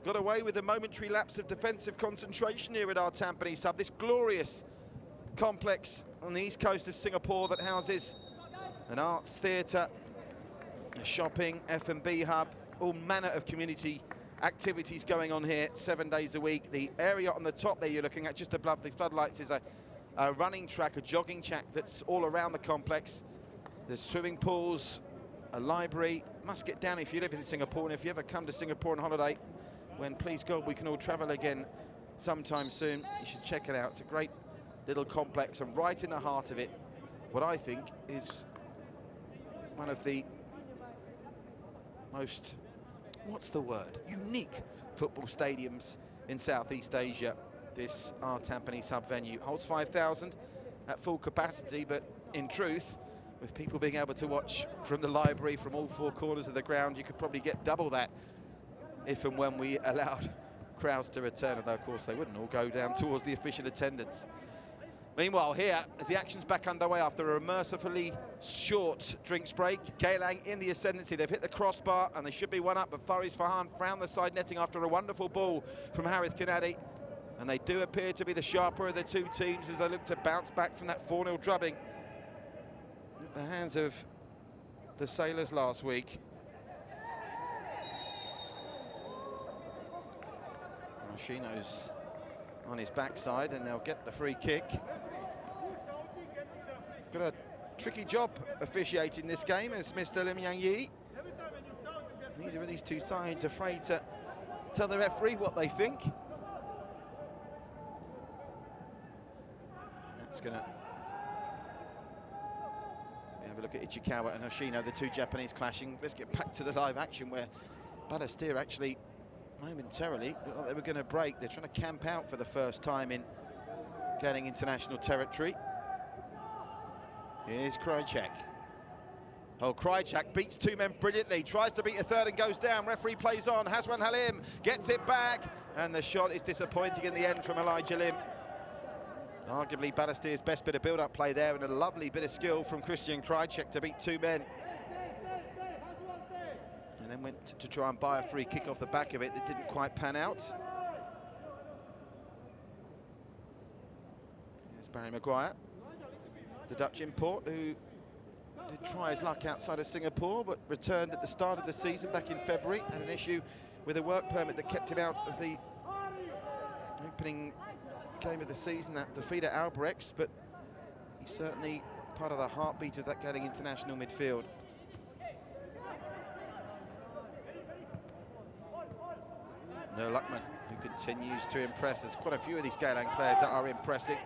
got away with a momentary lapse of defensive concentration here at our Tampines sub. This glorious complex on the east coast of Singapore that houses an arts theatre, a shopping, F&B hub, all manner of community activities going on here 7 days a week. The area on the top there you're looking at just above the floodlights is a running track, a jogging track that's all around the complex. There's swimming pools, a library. Must get down if you live in Singapore, and if you ever come to Singapore on holiday, when, please God, we can all travel again sometime soon, you should check it out. It's a great little complex, and right in the heart of it, what I think is one of the most, what's the word, unique football stadiums in Southeast Asia. This our Tampines hub venue holds 5,000 at full capacity, but in truth, with people being able to watch from the library from all four corners of the ground, you could probably get double that if and when we allowed crowds to return, although of course they wouldn't all go down towards the official attendance. Meanwhile, here, as the action's back underway after a mercifully short drinks break, Geylang in the ascendancy. They've hit the crossbar and they should be one up, but Faris Farhan found the side netting after a wonderful ball from Harith Kanadi. And they do appear to be the sharper of the two teams as they look to bounce back from that 4-0 drubbing at the hands of the Sailors last week. Shino's on his backside and they'll get the free kick. Got a tricky job officiating this game as Mr. Lim Yang Yi. Neither of these two sides afraid to tell the referee what they think. And that's gonna have a look at Ichikawa and Hoshino, the two Japanese clashing. Let's get back to the live action where Balestier actually momentarily looked like they were going to break. They're trying to camp out for the first time in Geylang International territory. Here's Krychak. Oh, Krychak beats two men brilliantly, tries to beat a third and goes down. Referee plays on. Haswan Halim gets it back, and the shot is disappointing in the end from Elijah Lim. Arguably Balestier's best bit of build-up play there, and a lovely bit of skill from Christian Krychak to beat two men. And then went to try and buy a free kick off the back of it that didn't quite pan out. Here's Barry Maguire, the Dutch import, who did try his luck outside of Singapore, but returned at the start of the season back in February. Had an issue with a work permit that kept him out of the opening game of the season, that defeat at Albrechts, but he's certainly part of the heartbeat of that Geylang International midfield. No Luckman, who continues to impress. There's quite a few of these Geylang players that are impressing.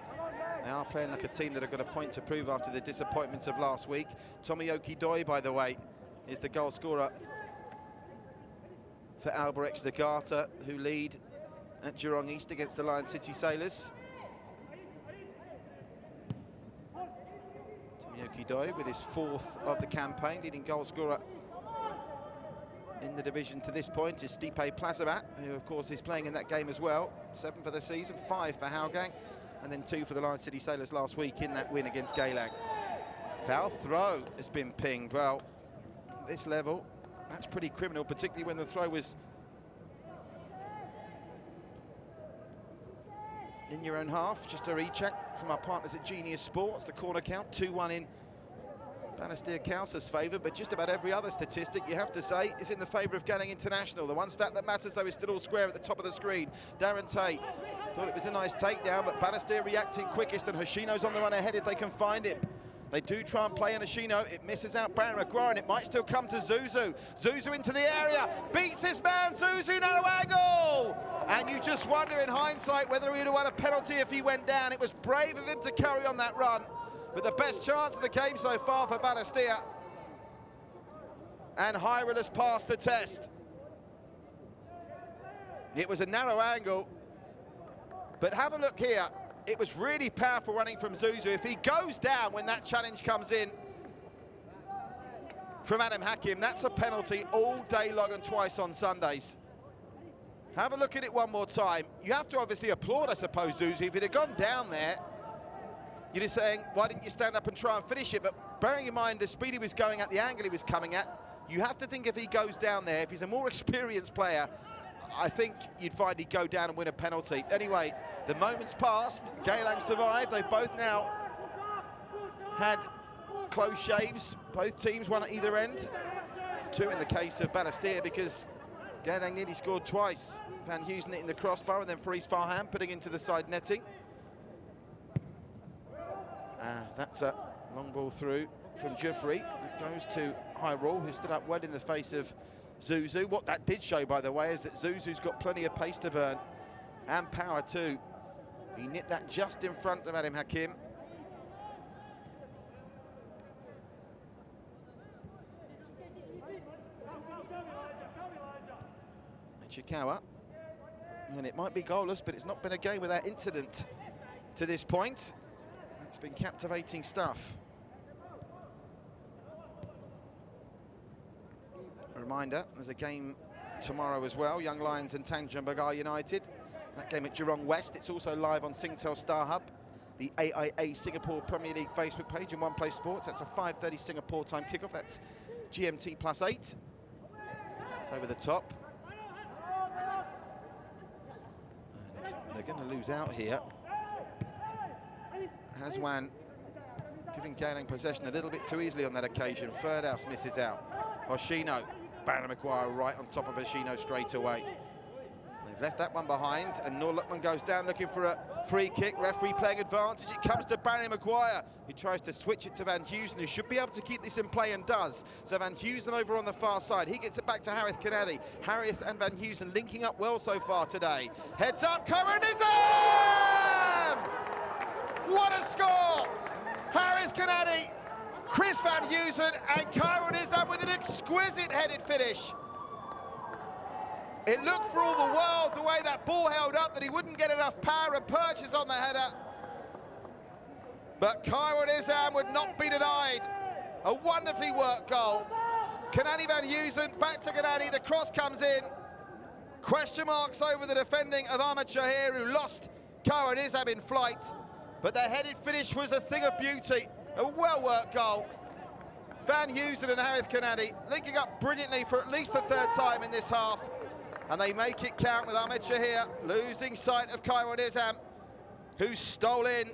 They are playing like a team that have got a point to prove after the disappointments of last week. Tomoyoki Doi, by the way, is the goal scorer for Albrechts Nagata, who lead at Jurong East against the Lion City Sailors. Tomoyoki Doi with his fourth of the campaign, leading goal scorer in the division to this point is Stipe Plazabat, who of course is playing in that game as well. 7 for the season, 5 for Hougang, and then 2 for the Lion City Sailors last week in that win against Geylang. Foul throw has been pinged. Well, at this level, That's pretty criminal, particularly when the throw was in your own half. Just a recheck from our partners at Genius Sports. The corner count, 2-1 in Balestier Khalsa's favour, but just about every other statistic, you have to say, is in the favour of Geylang International. The one stat that matters, though, is still all square at the top of the screen. Darren Tate thought it was a nice takedown, but Balestier reacting quickest, and Hoshino's on the run ahead if they can find him. They do try and play on Hoshino. It misses out Barry Maguire, and it might still come to Zuzu. Zuzu into the area, beats his man, Zuzu, narrow angle! And you just wonder in hindsight whether he would have won a penalty if he went down. It was brave of him to carry on that run, but the best chance of the game so far for Balestier. And Hyrule has passed the test. It was a narrow angle, but have a look here. It was really powerful running from Zuzu. If he goes down when that challenge comes in from Adam Hakim, that's a penalty all day long and twice on Sundays. Have a look at it one more time. You have to obviously applaud, I suppose, Zuzu. If it had gone down there, you're just saying, why didn't you stand up and try and finish it? But bearing in mind the speed he was going at, the angle he was coming at, you have to think if he goes down there, if he's a more experienced player, I think you'd find he'd go down and win a penalty. Anyway, the moment's passed. Geylang survived. They've both now had close shaves. Both teams, one at either end. Two in the case of Balestier, because Geylang nearly scored twice. Van Heusen hitting the crossbar, and then Faris Farhan putting into the side netting. That's a long ball through from Jeffrey. That goes to Hyrule, who stood up well in the face of Zuzu. What that did show, by the way, is that Zuzu's got plenty of pace to burn and power too. He nipped that just in front of Adam Hakim. Chikawa, and it might be goalless, but it's not been a game without incident to this point. It's been captivating stuff. A reminder, there's a game tomorrow as well, Young Lions and Tanjung Pagar United. That game at Jurong West. It's also live on Singtel Star Hub, the AIA Singapore Premier League Facebook page in One Play Sports. That's a 5:30 Singapore time kickoff. That's GMT +8. It's over the top. And they're going to lose out here. Hazwan giving Geylang possession a little bit too easily on that occasion. Ferdhouse misses out. Hoshino, Barry Maguire right on top of Hoshino straight away. They've left that one behind, and Noor Luqman goes down looking for a free kick. Referee playing advantage. It comes to Barry Maguire, who tries to switch it to Van Heusen, who should be able to keep this in play and does. So Van Heusen over on the far side. He gets it back to Harith Kanadi. Harith and Van Heusen linking up well so far today. Heads up, Karanizam! What a score! Harith Kanadi, Chris Van Heusen, and Kairon Islam with an exquisite headed finish. It looked for all the world, the way that ball held up, that he wouldn't get enough power and purchase on the header. But Kairon Islam would not be denied. A wonderfully worked goal. Kanadi Van Heusen, back to Kanadi, the cross comes in. Question marks over the defending of Ahmed Shahir, who lost Kairon Islam in flight. But the headed finish was a thing of beauty. A well-worked goal. Van Heusen and Harith Kanadi linking up brilliantly for at least the third time in this half. And they make it count with Ahmed Shahir losing sight of Kairon Islam, who stole in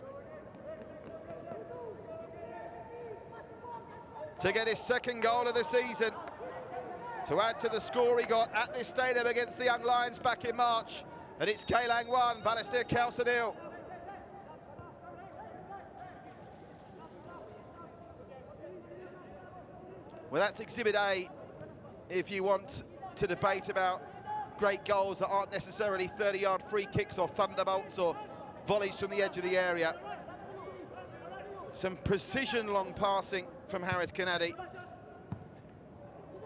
to get his second goal of the season, to add to the score he got at this stadium against the Young Lions back in March. And it's Geylang 1, Balestier Khalsa 0. Well, that's Exhibit A, if you want to debate about great goals that aren't necessarily 30-yard free kicks or thunderbolts or volleys from the edge of the area. Some precision long passing from Harith Kanadi.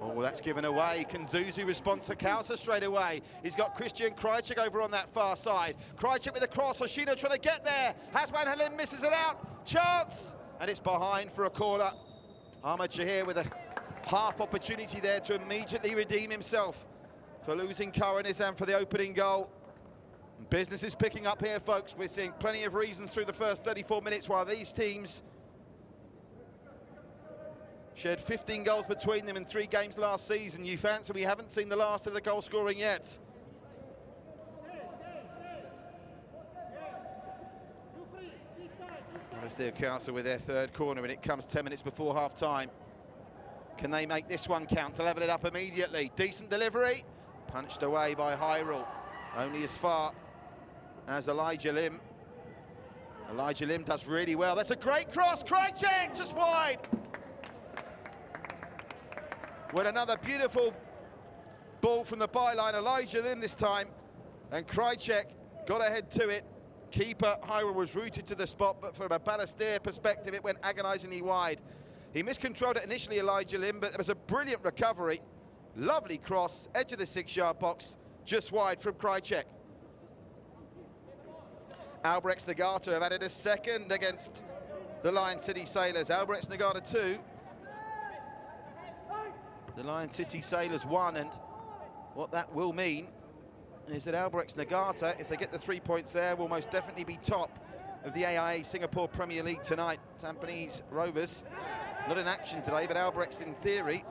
Oh, that's given away. Can Zuzu respond to Khalsa straight away? He's got Christian Krajcik over on that far side. Krajcik with a cross. Hoshino trying to get there. Hazwan Halim misses it out. Chance! And it's behind for a corner. Ahmed Shahir with a half opportunity there to immediately redeem himself for losing Kairon Islam for the opening goal. Business is picking up here, folks. We're seeing plenty of reasons through the first 34 minutes while these teams Shared 15 goals between them in 3 games last season. You fancy we haven't seen the last of the goal scoring yet. Balestier Khalsa with their 3rd corner, and it comes 10 minutes before half-time. Can they make this one count to level it up immediately? Decent delivery, punched away by Hyrule. Only as far as Elijah Lim. Elijah Lim does really well. That's a great cross. Krajcek just wide. With another beautiful ball from the byline. Elijah Lim this time. And Krajcek got ahead to it. Keeper Hyrule was rooted to the spot, but from a Balestier perspective, it went agonisingly wide. He miscontrolled it initially, Elijah Lim, but it was a brilliant recovery. Lovely cross, edge of the 6-yard box, just wide from Krajcek. Albrecht Nagata have added a 2nd against the Lion City Sailors. Albrecht Nagata 2. The Lion City Sailors 1, and what that will mean is that Albrecht Nagata, if they get the 3 points there, will most definitely be top of the AIA Singapore Premier League tonight. Tampines Rovers, not in action today, but Albrechts in theory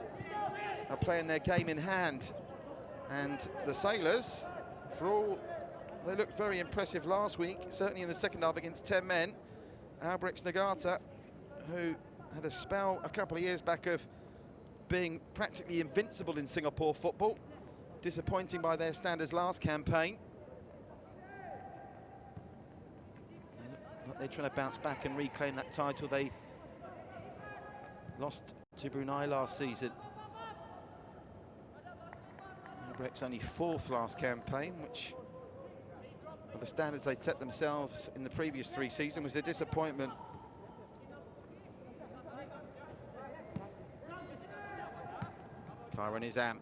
are playing their game in hand. And the Sailors, for all they looked very impressive last week, certainly in the second half against 10 men, Albrecht Nagata, who had a spell a couple of years back of being practically invincible in Singapore football, disappointing by their standards last campaign. They're trying to bounce back and reclaim that title they lost to Brunei last season. Albrecht's only 4th last campaign, which are the standards they'd set themselves in the previous 3 seasons, was a disappointment. Kyron Nizam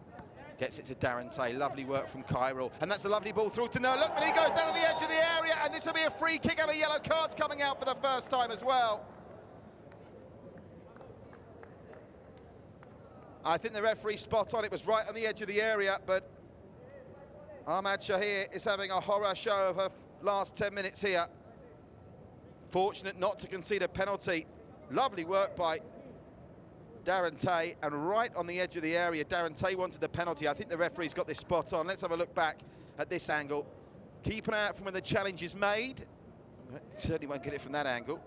gets it to Darren Tay. Lovely work from Kyril. And that's a lovely ball through to Noah. Look, but he goes down to the edge of the area, and this will be a free kick, and a yellow card's coming out for the first time as well. I think the referee spot on. It was right on the edge of the area, but Ahmad Shahir is having a horror show of her last 10 minutes here. Fortunate not to concede a penalty. Lovely work by Darren Tay, and right on the edge of the area. Darren Tay wanted the penalty. I think the referee's got this spot on. Let's have a look back at this angle. Keep an eye out from when the challenge is made. Certainly won't get it from that angle.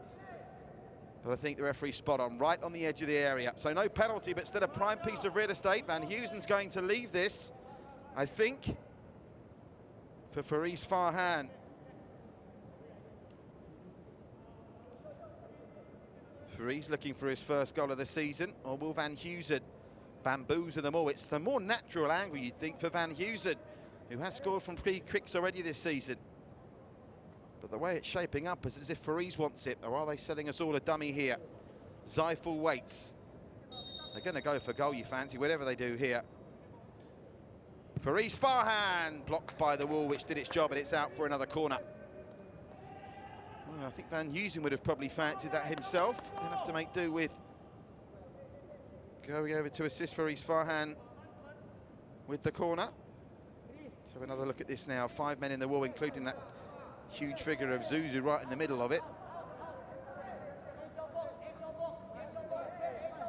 But I think the referee's spot on, right on the edge of the area. So no penalty, but still a prime piece of real estate. Van Heusen's going to leave this, I think, for Faris Farhan. Faris looking for his first goal of the season, or will Van Heusen bamboozle them all? It's the more natural angle, you'd think, for Van Heusen, who has scored from 3 kicks already this season. But the way it's shaping up is as if Faris wants it, or are they selling us all a dummy here? Zeifel waits. They're going to go for goal, you fancy, whatever they do here. Faris Farhan, blocked by the wall, which did its job, and it's out for another corner. Well, I think Van Heusen would have probably fancied that himself. He'll have to make do with going over to assist Faris Farhan with the corner. Let's have another look at this now. 5 men in the wall, including that huge figure of Zuzu right in the middle of it.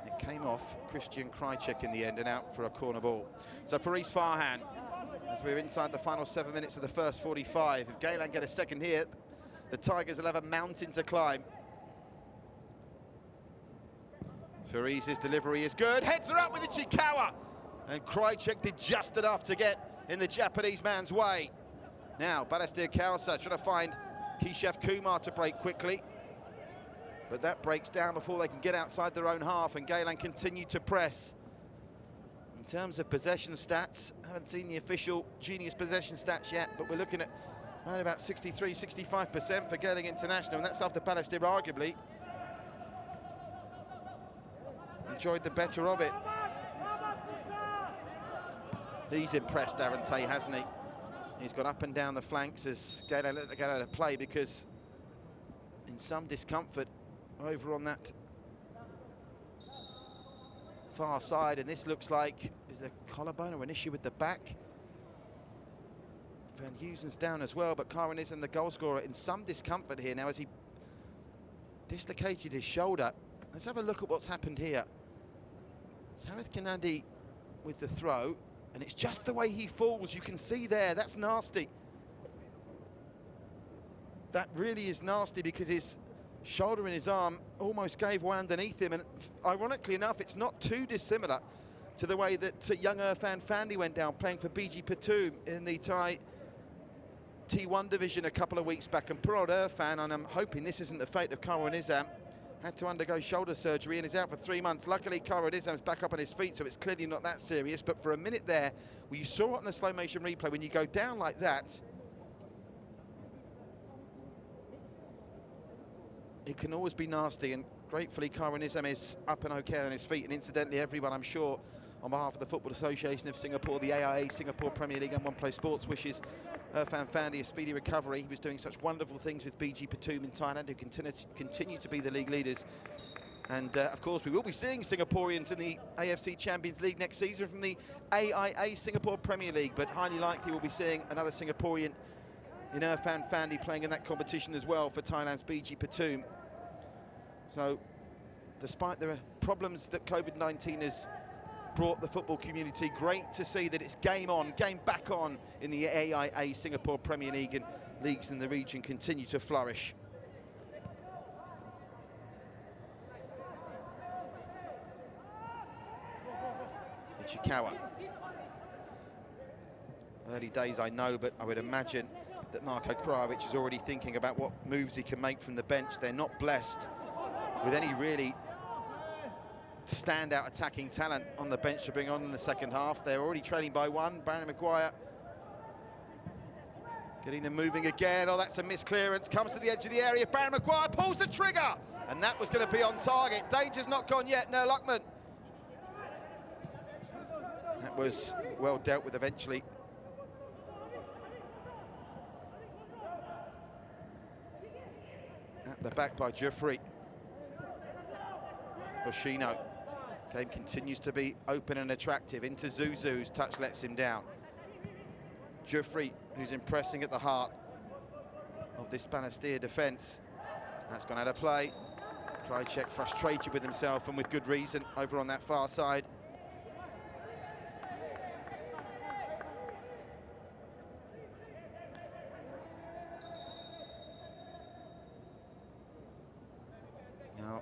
It came off Christian Krajcek in the end and out for a corner ball. So Faris Farhan, as we're inside the final 7 minutes of the first 45. If Geylang get a second here, the Tigers will have a mountain to climb. Faris's delivery is good. Heads are up with Ichikawa. And Krajcek did just enough to get in the Japanese man's way. Now, Balestier Khalsa trying to find Keshav Kumar to break quickly. But that breaks down before they can get outside their own half, and Geylang continue to press. In terms of possession stats, haven't seen the official Genius possession stats yet, but we're looking at around about 63-65% for Geylang International, and that's after Balestier arguably enjoyed the better of it. He's impressed, Darren Tay, hasn't he? He's got up and down the flanks as Geylang let the get out of play, because in some discomfort over on that far side, and this looks like, is there a collarbone or an issue with the back? Van Heusen's down as well, but Kyron is in the goal scorer in some discomfort here now as he dislocated his shoulder. Let's have a look at what's happened here. It's Harith Kanadi with the throw, and it's just the way he falls. You can see there, that's nasty. That really is nasty because his shoulder and his arm almost gave way underneath him, and ironically enough, it's not too dissimilar to the way that young Irfan Fandi went down playing for BG Patum in the Thai T1 division a couple of weeks back. And poor old Irfan, and I'm hoping this isn't the fate of Karan Nizam, had to undergo shoulder surgery and is out for 3 months. Luckily, Karan Nizam's back up on his feet, so it's clearly not that serious. But for a minute there, well, you saw it on the slow motion replay, when you go down like that, it can always be nasty. And gratefully, Karan Nizam is up and okay on his feet. And incidentally, everyone, I'm sure, on behalf of the Football Association of Singapore, the AIA, Singapore Premier League and One Play Sports, wishes Irfan Fandi a speedy recovery. He was doing such wonderful things with BG Patum in Thailand, who continue to be the league leaders. And of course, we will be seeing Singaporeans in the AFC Champions League next season from the AIA Singapore Premier League, but highly likely we'll be seeing another Singaporean in Irfan Fandi playing in that competition as well for Thailand's BG Patum. So, despite the problems that COVID-19 has brought the football community, great to see that it's game on, game back on in the AIA Singapore Premier League, and leagues in the region continue to flourish. Ichikawa. Early days, I know, but I would imagine that Marko Krajovic is already thinking about what moves he can make from the bench. They're not blessed with any really standout attacking talent on the bench to bring on in the second half. They're already trailing by 1. Barry Maguire getting them moving again. Oh, that's a missed clearance. Comes to the edge of the area. Barry Maguire pulls the trigger, and that was going to be on target. Danger's not gone yet. No, Luckman. That was well dealt with eventually. At the back by Jeffrey. Hoshino. Game continues to be open and attractive. Into Zuzu, whose touch lets him down. Jeffrey, who's impressing at the heart of this Balestier defence. That's gone out of play. Krajicek frustrated with himself, and with good reason, over on that far side. Now,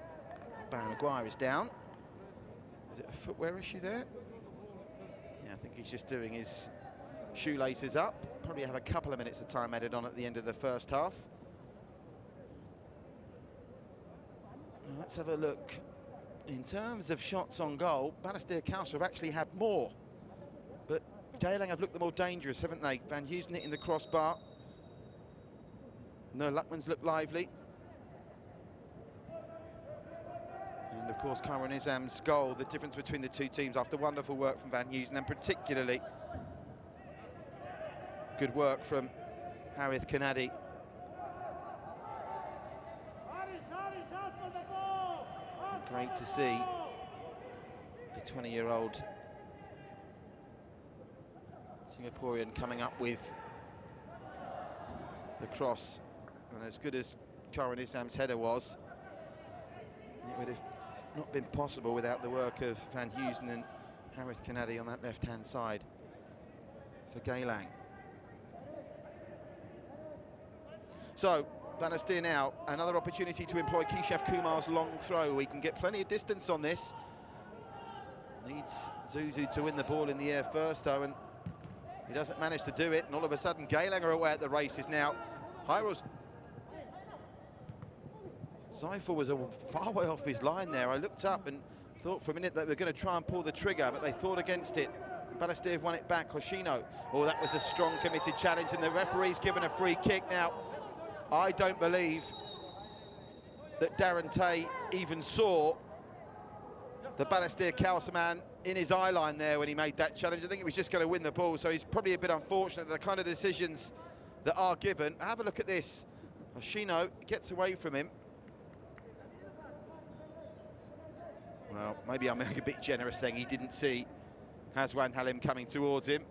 Barry Maguire is down. Is it a footwear issue there? Yeah, I think he's just doing his shoelaces up. Probably have a couple of minutes of time added on at the end of the first half. Let's have a look. In terms of shots on goal, Balestier Khalsa have actually had more. But Geylang have looked the more dangerous, haven't they? Van Heusen hitting the crossbar. No, Luckman's looked lively. And of course, Karan Nizam's goal, the difference between the two teams after wonderful work from Van Heusen, and particularly good work from Harith Kanadi. Great to see the 20-year-old Singaporean coming up with the cross. And as good as Karan Nizam's header was, it would have not been possible without the work of Van Heusen and Harith Kanadi on that left-hand side for Geylang. So, Balestier now, another opportunity to employ Keshav Kumar's long throw. We can get plenty of distance on this. Needs Zuzu to win the ball in the air first, though, and he doesn't manage to do it. And all of a sudden, Geylang are away at the races now. Hyros Zeifel was a far way off his line there. I looked up and thought for a minute that they were going to try and pull the trigger, but they thought against it. Balestier have won it back. Hoshino. Oh, that was a strong, committed challenge, and the referee's given a free kick now. I don't believe that Darren Tay even saw the Balestier Khalsa man in his eye line there when he made that challenge. I think he was just going to win the ball, so he's probably a bit unfortunate, the kind of decisions that are given. Have a look at this. Hoshino gets away from him. Well, maybe I'm a bit generous saying he didn't see Hazwan Halim coming towards him.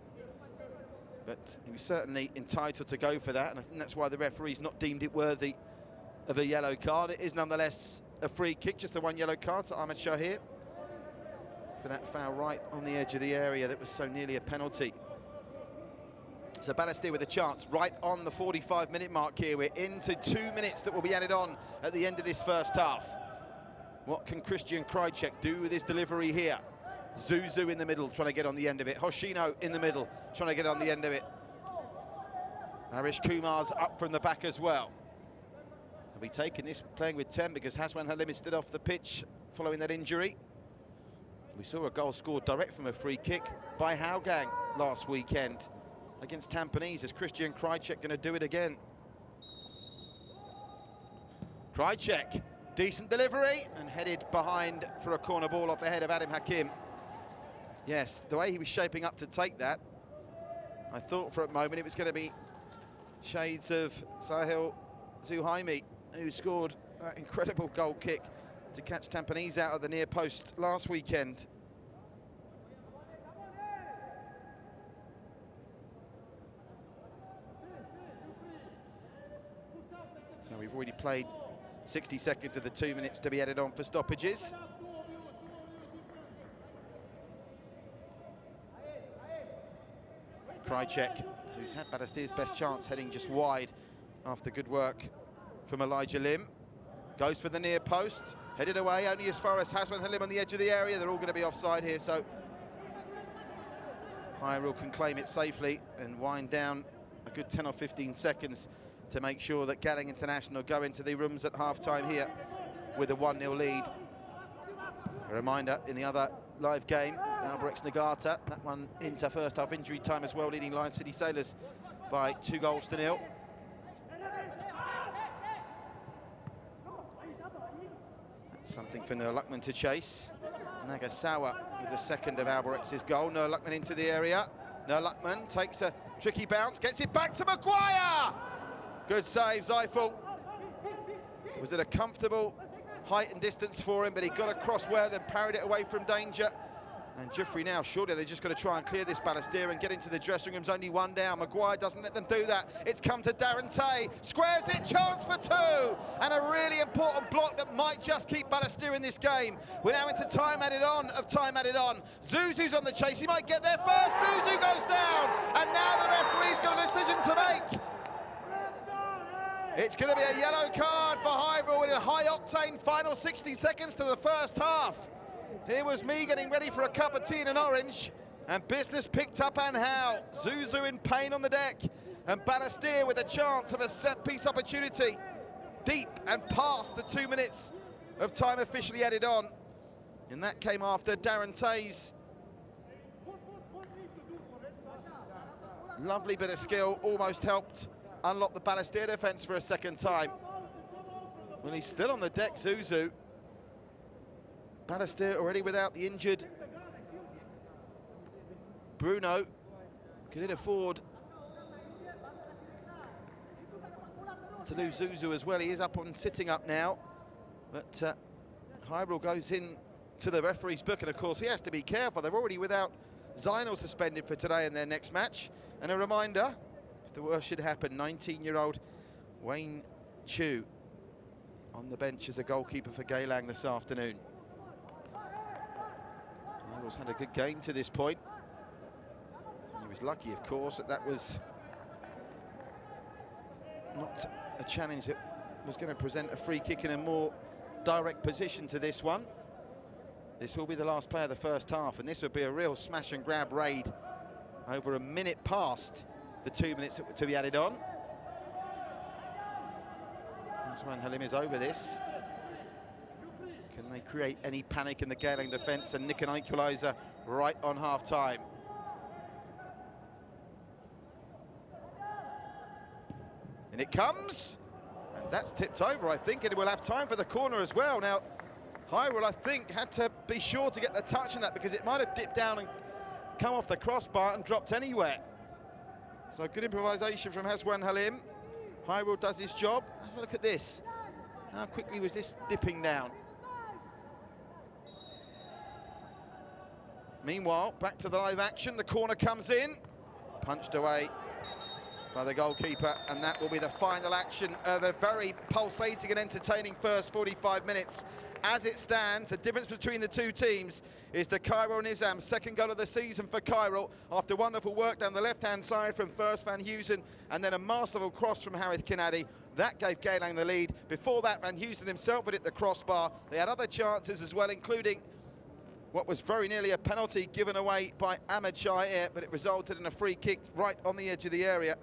But he was certainly entitled to go for that, and I think that's why the referee's not deemed it worthy of a yellow card. It is nonetheless a free kick, just the one yellow card to Ahmed Shahir for that foul right on the edge of the area that was so nearly a penalty. So Balestier with a chance right on the 45-minute mark here. We're into 2 minutes that will be added on at the end of this first half. What can Christian Krajcek do with his delivery here? Zuzu in the middle trying to get on the end of it. Hoshino in the middle trying to get on the end of it. Harish Kumar's up from the back as well. He'll be taking this playing with 10 because Haswan Halim is still off the pitch following that injury. We saw a goal scored direct from a free kick by Hougang last weekend against Tampines. Is Christian Krajcek going to do it again? Krajcek, decent delivery and headed behind for a corner ball off the head of Adam Hakim. Yes, the way he was shaping up to take that, I thought for a moment it was going to be shades of Sahil Zuhaimi, who scored that incredible goal kick to catch Tampines out of the near post last weekend. So we've already played 60 seconds of the 2 minutes to be added on for stoppages. Krajcek, who's had Balestier's best chance, heading just wide after good work from Elijah Lim. Goes for the near post, headed away only as far as Haswan Halim on the edge of the area. They're all going to be offside here, so Hyrule can claim it safely and wind down a good 10 or 15 seconds to make sure that Geylang International go into the rooms at half-time here with a 1-0 lead. A reminder, in the other live game, Albirex Nagata, that one into first half injury time as well, leading Lion City Sailors by 2-0. That's something for Nur Luckman to chase. Nagasawa with the second of Albarex's goal. Nur Luckman into the area. Nur Luckman takes a tricky bounce, gets it back to Maguire. Good save, Zeifel. Was it a comfortable height and distance for him, but he got across well and parried it away from danger. And Jeffrey now, surely they're just going to try and clear this Balestier and get into the dressing rooms, only one down. Maguire doesn't let them do that. It's come to Darren Tay, squares it, chance for two, and a really important block that might just keep Balestier in this game. We're now into time added on. Zuzu's on the chase, he might get there first. Zuzu goes down, and now the referee's got a decision to make. It's going to be a yellow card for Hyrule in a high-octane final 60 seconds to the first half. Here was me getting ready for a cup of tea and an orange, and business picked up and how. Zuzu in pain on the deck, and Balestier with a chance of a set-piece opportunity deep and past the 2 minutes of time officially added on. And that came after Darren Tay's lovely bit of skill, almost helped unlock the Balestier defence for a second time. Well, he's still on the deck, Zuzu. Balestier already without the injured Bruno. Can it afford to lose Zuzu as well? He is up on sitting up now, but Hyrule goes in to the referee's book, and of course he has to be careful. They're already without Zainal suspended for today in their next match. And a reminder, if the worst should happen, 19-year-old Wayne Chu on the bench as a goalkeeper for Geylang this afternoon. Hyrule's had a good game to this point. He was lucky, of course, that was not a challenge that was going to present a free kick in a more direct position to this one. This will be the last play of the first half, and this would be a real smash and grab raid over a minute past the 2 minutes to be added on. Haswan Halim is over this. Can they create any panic in the Geylang defence and nick an equaliser right on half-time? And it comes, and that's tipped over, I think, and it will have time for the corner as well. Now, Hyrule, I think, had to be sure to get the touch on that because it might have dipped down and come off the crossbar and dropped anywhere. So good improvisation from Haswan Halim. Hyrule does his job. Let's have a look at this. How quickly was this dipping down? Meanwhile, back to the live action. The corner comes in. Punched away by the goalkeeper, and that will be the final action of a very pulsating and entertaining first 45 minutes. As it stands, the difference between the two teams is the Cairo Nizam's second goal of the season for Cairo after wonderful work down the left-hand side from first Van Heusen and then a masterful cross from Harith Kinadi. That gave Geylang the lead. Before that, Van Heusen himself had hit the crossbar. They had other chances as well, including what was very nearly a penalty given away by Ahmed Shahir, but it resulted in a free kick right on the edge of the area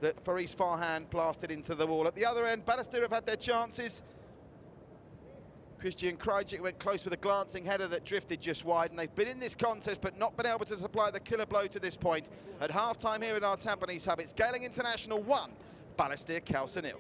that Faris Farhan blasted into the wall. At the other end, Balestier have had their chances. Christian Krajcik went close with a glancing header that drifted just wide, and they've been in this contest but not been able to supply the killer blow to this point. At half-time here in our Tampines hub, it's Geylang International 1, Balestier Khalsa 0.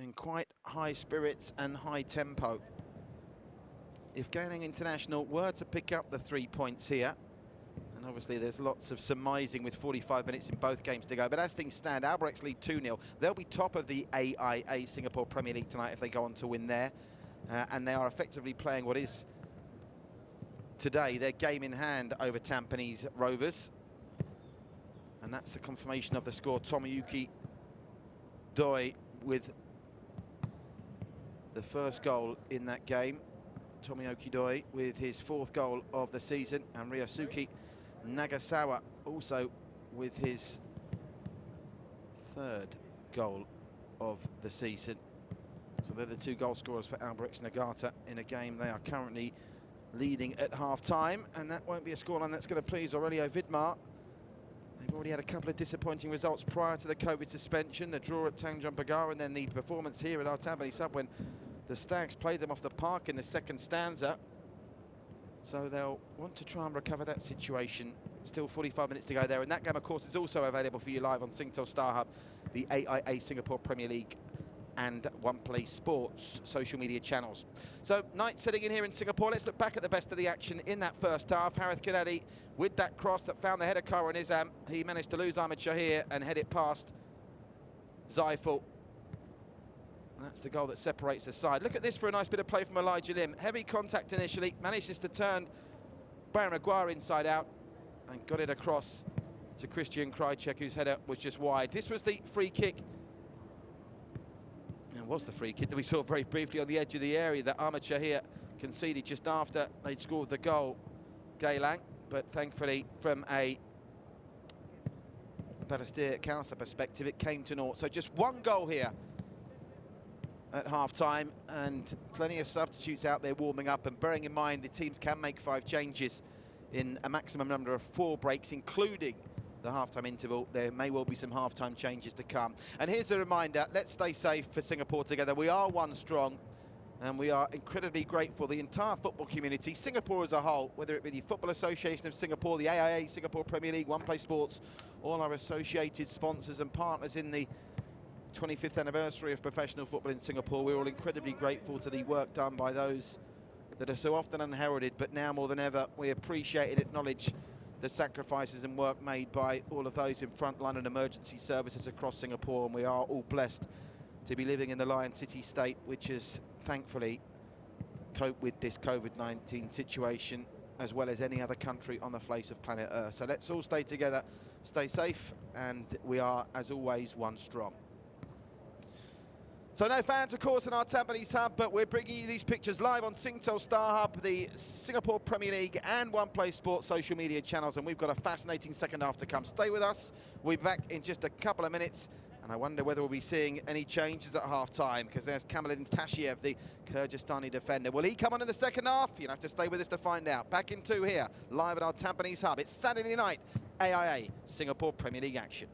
in quite high spirits and high tempo. If Geylang International were to pick up the 3 points here, and obviously there's lots of surmising with 45 minutes in both games to go, but as things stand, Albirex lead 2-0. They'll be top of the AIA Singapore Premier League tonight if they go on to win there. And they are effectively playing what is today their game in hand over Tampines Rovers. And that's the confirmation of the score. Tomoyuki Doi with the first goal in that game. Tomoyuki Doi with his 4th goal of the season, and Ryosuke Nagasawa also with his 3rd goal of the season. So they're the 2 goal scorers for Albirex Niigata in a game they are currently leading at half-time, and that won't be a scoreline that's going to please Aurelio Vidmar. They've already had a couple of disappointing results prior to the COVID suspension, the draw at Tanjong Pagar, and then the performance here at our Tampines Hub when the Stags played them off the park in the 2nd stanza. So they'll want to try and recover that situation. Still 45 minutes to go there, and that game, of course, is also available for you live on Singtel Star Hub, the AIA Singapore Premier League and One Play Sports social media channels. So, night setting in here in Singapore. Let's look back at the best of the action in that first half. Harith Kennedy with that cross that found the header Kara Nizam. He managed to lose Ahmed Shahir and head it past Zaiful. That's the goal that separates the side. Look at this for a nice bit of play from Elijah Lim. Heavy contact initially, manages to turn Barry Maguire inside out and got it across to Christian Krajcek, whose header was just wide. This was the free kick. It was the free kick that we saw very briefly on the edge of the area that Ahmed Shahir conceded just after they'd scored the goal, Geylang. But thankfully, from a Balestier Khalsa perspective, it came to naught. So just 1 goal here at half-time, and plenty of substitutes out there warming up. And bearing in mind the teams can make 5 changes in a maximum number of 4 breaks, including the half-time interval. There may well be some half-time changes to come. And here's a reminder, let's stay safe for Singapore together. We are one strong, and we are incredibly grateful. The entire football community, Singapore as a whole, whether it be the Football Association of Singapore, the AIA Singapore Premier League, One Play Sports, all our associated sponsors and partners in the 25th anniversary of professional football in Singapore. We're all incredibly grateful to the work done by those that are so often unheralded, but now more than ever, we appreciate and acknowledge the sacrifices and work made by all of those in frontline and emergency services across Singapore, and we are all blessed to be living in the Lion City state, which has thankfully coped with this COVID-19 situation as well as any other country on the face of planet Earth. So let's all stay together, stay safe, and we are, as always, one strong. So no fans, of course, in our Tampines Hub, but we're bringing you these pictures live on Singtel Star Hub, the Singapore Premier League and One Play Sports social media channels, and we've got a fascinating second half to come. Stay with us. We'll be back in just a couple of minutes, and I wonder whether we'll be seeing any changes at half-time, because there's Kamalin Tashiev, the Kyrgyzstani defender. Will he come on in the second half? You'll have to stay with us to find out. Back in 2 here, live at our Tampines Hub. It's Saturday night, AIA Singapore Premier League action.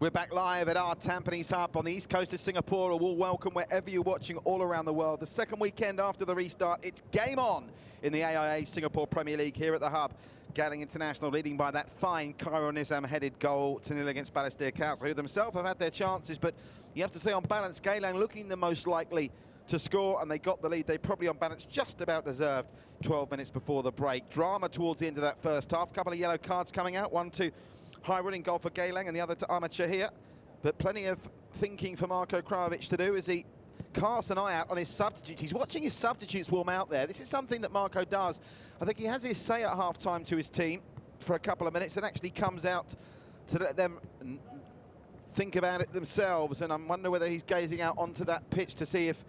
We're back live at our Tampines Hub on the east coast of Singapore. A warm welcome wherever you're watching all around the world. The second weekend after the restart, it's game on in the AIA Singapore Premier League here at the Hub. Geylang International leading by that fine Cairo Nizam-headed goal to 0 against Balestier Khalsa, who themselves have had their chances, but you have to say on balance, Geylang looking the most likely to score, and they got the lead. They probably on balance just about deserved 12 minutes before the break. Drama towards the end of that first half. Couple of yellow cards coming out, one to high running goal for Geylang and the other to Ahmad Shahir. But plenty of thinking for Marko Krajovic to do as he casts an eye out on his substitutes. He's watching his substitutes warm out there. This is something that Marko does. I think he has his say at half-time to his team for a couple of minutes and actually comes out to let them think about it themselves. And I wonder whether he's gazing out onto that pitch to see if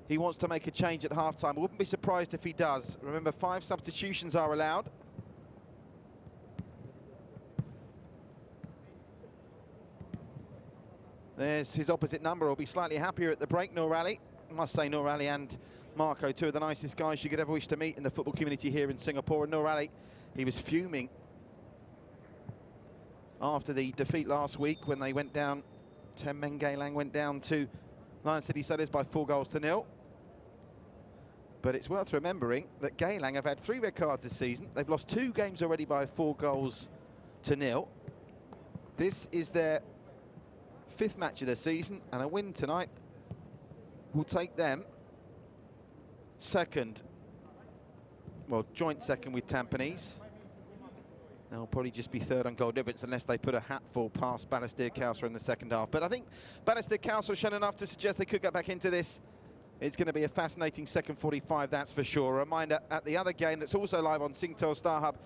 he wants to make a change at half-time. I wouldn't be surprised if he does. Remember, 5 substitutions are allowed. There's his opposite number. Will be slightly happier at the break, Noor Ali. I must say, Noor Ali and Marko, two of the nicest guys you could ever wish to meet in the football community here in Singapore. And Noor Ali, he was fuming after the defeat last week when they went down, 10 men Geylang went down to Lion City Sailors by 4-0. But it's worth remembering that Geylang have had 3 red cards this season. They've lost 2 games already by 4-0. This is their 5th match of the season, and a win tonight will take them second, well, joint second with Tampines. They'll probably just be third on goal difference unless they put a hatful past Balestier Khalsa in the second half. But I think Balestier Khalsa has shown enough to suggest they could get back into this. It's going to be a fascinating second 45, that's for sure. A reminder at the other game that's also live on Singtel Star Hub,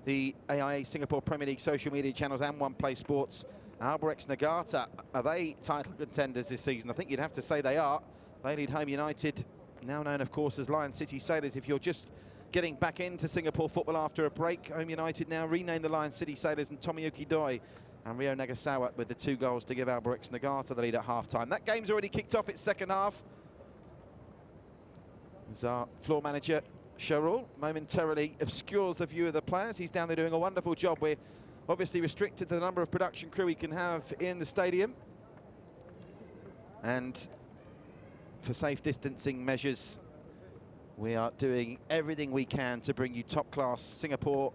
the AIA Singapore Premier League social media channels and One Play Sports. Albirex Niigata, are they title contenders this season? I think you'd have to say they are. They lead Home United, now known, of course, as Lion City Sailors. If you're just getting back into Singapore football after a break, Home United now renamed the Lion City Sailors, and Tomoyuki Doi and Rio Nagasawa with the 2 goals to give Albirex Niigata the lead at half-time. That game's already kicked off its second half. As our floor manager, Sharul, momentarily obscures the view of the players. He's down there doing a wonderful job. We're obviously restricted to the number of production crew we can have in the stadium. And for safe distancing measures, we are doing everything we can to bring you top-class Singapore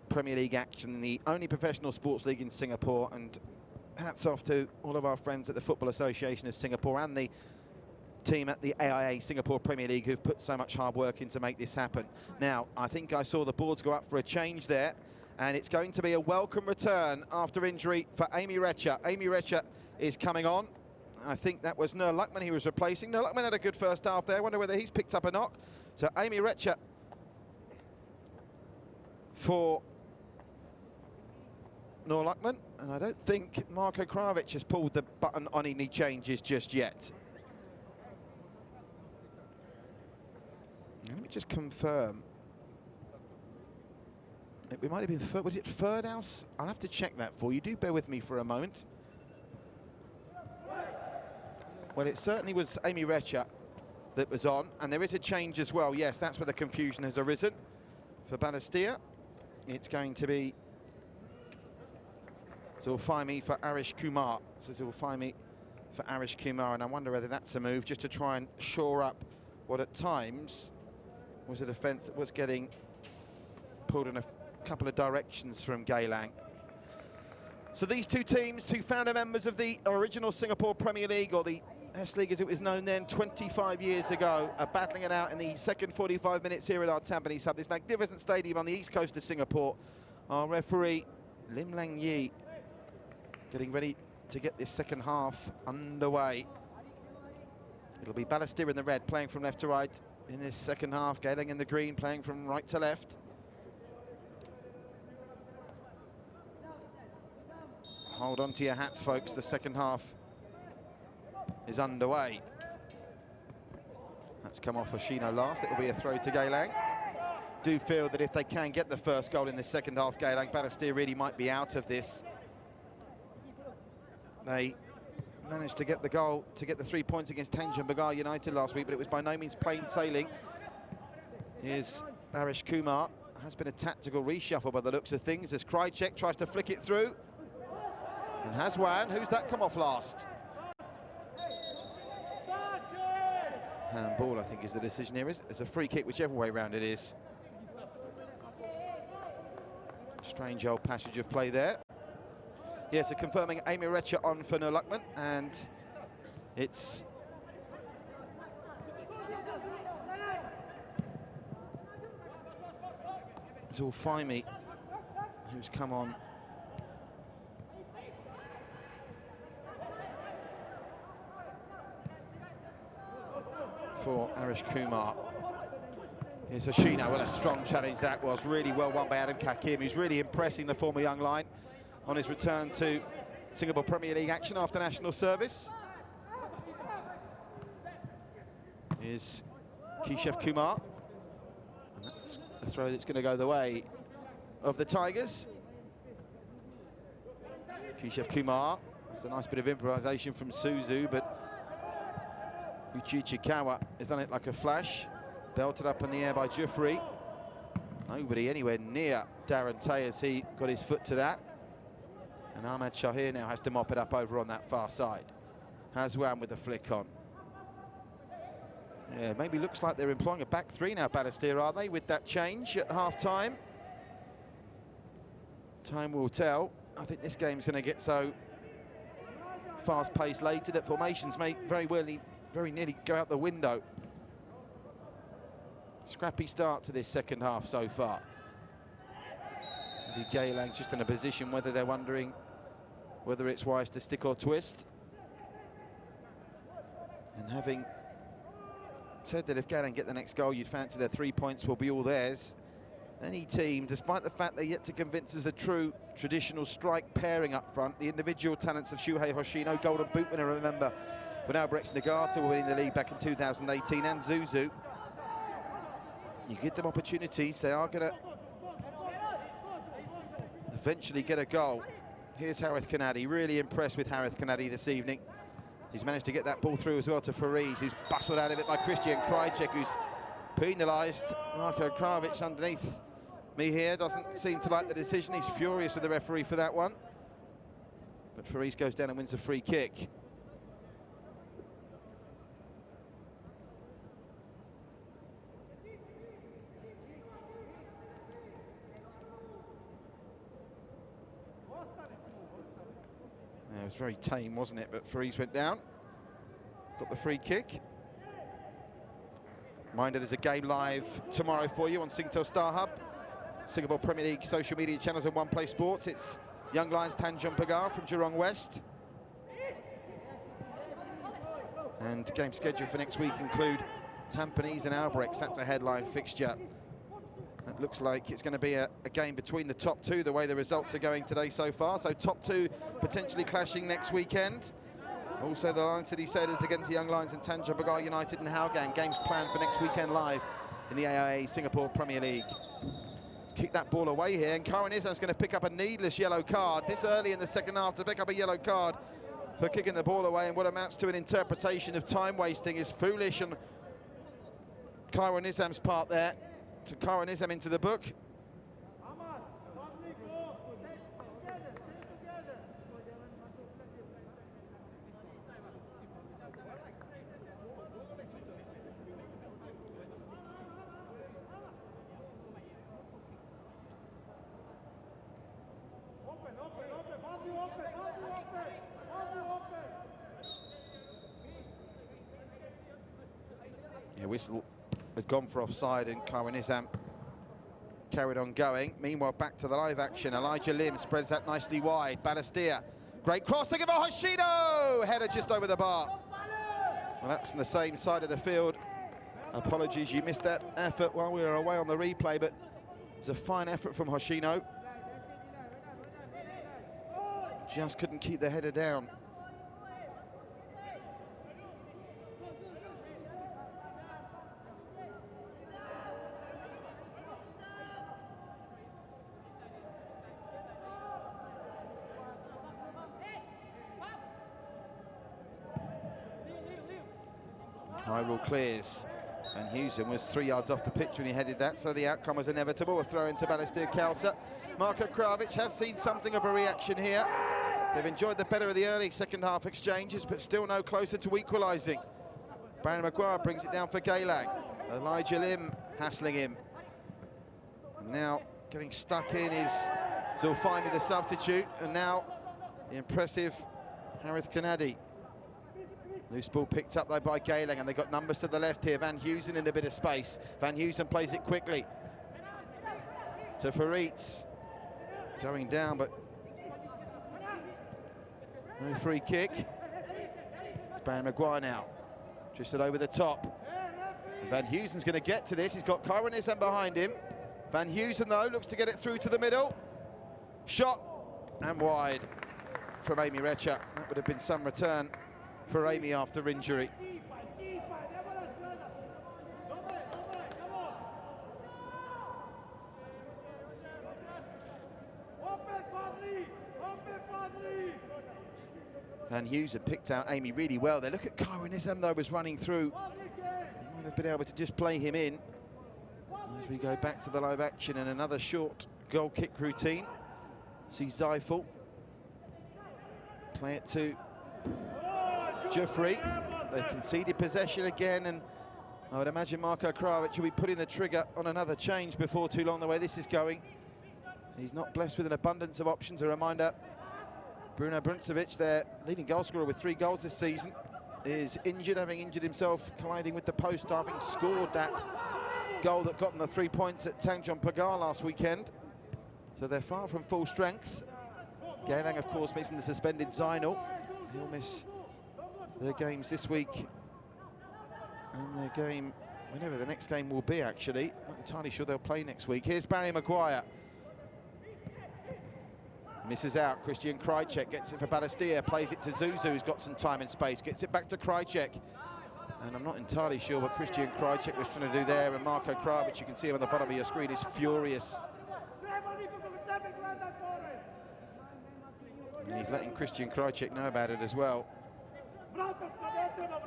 Premier League action, the only professional sports league in Singapore. And hats off to all of our friends at the Football Association of Singapore and the team at the AIA Singapore Premier League who've put so much hard work in to make this happen. Now, I think I saw the boards go up for a change there, and it's going to be a welcome return after injury for Amy Recha. Amy Recha is coming on. I think that was Nur Luckman he was replacing. Nur Luckman had a good first half there. I wonder whether he's picked up a knock. So Amy Recha for Nur Luckman. And I don't think Marko Krajovic has pulled the button on any changes just yet. Let me just confirm. It might have been, was it Ferdhouse? I'll have to check that for you. Do bear with me for a moment. Well, it certainly was Amy Recha that was on, and there is a change as well. Yes, that's where the confusion has arisen. For Balestier, it's going to be Zulfaimi for Arish Kumar. So Zulfaimi for Arish Kumar, and I wonder whether that's a move just to try and shore up what at times was a defence that was getting pulled in a couple of directions from Geylang. So these 2 teams, 2 founder members of the original Singapore Premier League, or the S-League as it was known then 25 years ago, are battling it out in the second 45 minutes here at our Tampines Hub, this magnificent stadium on the east coast of Singapore. Our referee, Lim Lang Yi, getting ready to get this second half underway. It'll be Balestier in the red, playing from left to right in this second half. Geylang in the green, playing from right to left. Hold on to your hats, folks. The second half is underway. That's come off Oshino last. It will be a throw to Geylang. Do feel that if they can get the first goal in the second half, Geylang, Balestier really might be out of this. They managed to get the goal, to get the 3 points against Tanjung Pagar United last week, but it was by no means plain sailing. Here's Arish Kumar. Has been a tactical reshuffle by the looks of things as Krajcek tries to flick it through. And Haswan, who's that come off last? Handball, I think, is the decision here. It's a free kick, whichever way round it is. Strange old passage of play there. Yes, so confirming Amy Recha on for no Luckman, and it's Zulfaimi who's come on. For Arish Kumar. Here's Hoshino. What a strong challenge that was. Really well won by Adam Kakim. He's really impressing the former young line on his return to Singapore Premier League action after national service. Here's Keshav Kumar. And that's a throw that's going to go the way of the Tigers. Keshav Kumar. That's a nice bit of improvisation from Suzu, but Uchi Chikawa has done it like a flash. Belted up in the air by Jufri. Nobody anywhere near Darren Tay as he got his foot to that. And Ahmad Shahir now has to mop it up over on that far side. Haswan with the flick on. Yeah, maybe looks like they're employing a back three now, Balestier, are they, with that change at half-time? Time will tell. I think this game's going to get so fast-paced later that formations may very nearly go out the window. Scrappy start to this second half so far. Maybe Geylang's just in a position whether they're wondering whether it's wise to stick or twist. And having said that if Geylang get the next goal, you'd fancy their 3 points will be all theirs. Any team, despite the fact they're yet to convince us a true traditional strike pairing up front, the individual talents of Shuhei Hoshino, Golden Boot winner, remember, when Albrecht Nagata were winning the league back in 2018, and Zuzu. You give them opportunities, they are going to eventually get a goal. Here's Harith Kanadi, really impressed with Harith Kanadi this evening. He's managed to get that ball through as well to Fariz, who's bustled out of it by Christian Krajcek, who's penalised. Marko Kravic underneath me here doesn't seem to like the decision. He's furious with the referee for that one. But Fariz goes down and wins a free kick. It was very tame, wasn't it? But Fariz went down. Got the free kick. Reminder, there's a game live tomorrow for you on Singtel Star Hub, Singapore Premier League social media channels and One Play Sports. It's Young Lions Tanjung Pagar from Jurong West. And game schedule for next week include Tampines and Albrecht. That's a headline fixture. It looks like it's going to be a game between the top two, the way the results are going today so far. So top two potentially clashing next weekend. Also the Lion City Sailors against the Young Lions and Tanjung Pagar United and Hougang. Games planned for next weekend live in the AIA Singapore Premier League. Kick that ball away here, and Karen Islam's going to pick up a needless yellow card this early in the second half to pick up a yellow card for kicking the ball away, and what amounts to an interpretation of time wasting is foolish on Karen Islam's part there. To Karen Islam into the book. Yeah, whistle had gone for offside, and Karen Islam carried on going. Meanwhile, back to the live action. Elijah Lim spreads that nicely wide. Balestier, great cross to give a Hoshino! Header just over the bar. Well, that's on the same side of the field. Apologies, you missed that effort while we were away on the replay, but it's a fine effort from Hoshino. Just couldn't keep the header down. Hyrule clears, and Hewson was 3 yards off the pitch when he headed that, so the outcome was inevitable. A throw into Balestier Khalsa. Marko Kravic has seen something of a reaction here. They've enjoyed the better of the early second half exchanges, but still no closer to equalising. Barry Maguire brings it down for Geylang. Elijah Lim hassling him. And now getting stuck in is Zulfaimi, the substitute, and now the impressive Harith Kanadi. Loose ball picked up though by Geylang, and they've got numbers to the left here. Van Heusen in a bit of space. Van Heusen plays it quickly to Faritz. Going down, but no free kick. It's Barry Maguire now. Drifted over the top. And Van Heusen's going to get to this. He's got Kyron Nizam behind him. Van Heusen, though, looks to get it through to the middle. Shot and wide from Amy Recha. That would have been some return for Amy after injury. Van Heusen picked out Amy really well there. Look at Kyron Nizam, though, was running through. He might have been able to just play him in. As we go back to the live action and another short goal kick routine. See Zeifel play it to Jeffrey. They've conceded possession again, and I would imagine Marko Kravic will be putting the trigger on another change before too long, the way this is going. He's not blessed with an abundance of options. A reminder, Bruno Bruncevic, their leading goal scorer with 3 goals this season, is injured, having injured himself colliding with the post, having scored that goal that got them the 3 points at Tanjong Pagar last weekend. So they're far from full strength. Geylang, of course, missing the suspended Zainul. He'll miss their games this week and their game, whenever the next game will be, actually. Not entirely sure they'll play next week. Here's Barry Maguire. Misses out. Christian Krajcek gets it for Balestier, plays it to Zuzu, who's got some time and space, gets it back to Krajcek. And I'm not entirely sure what Christian Krajcek was trying to do there, and Marko Kravic, you can see him on the bottom of your screen, is furious. And he's letting Christian Krajcek know about it as well.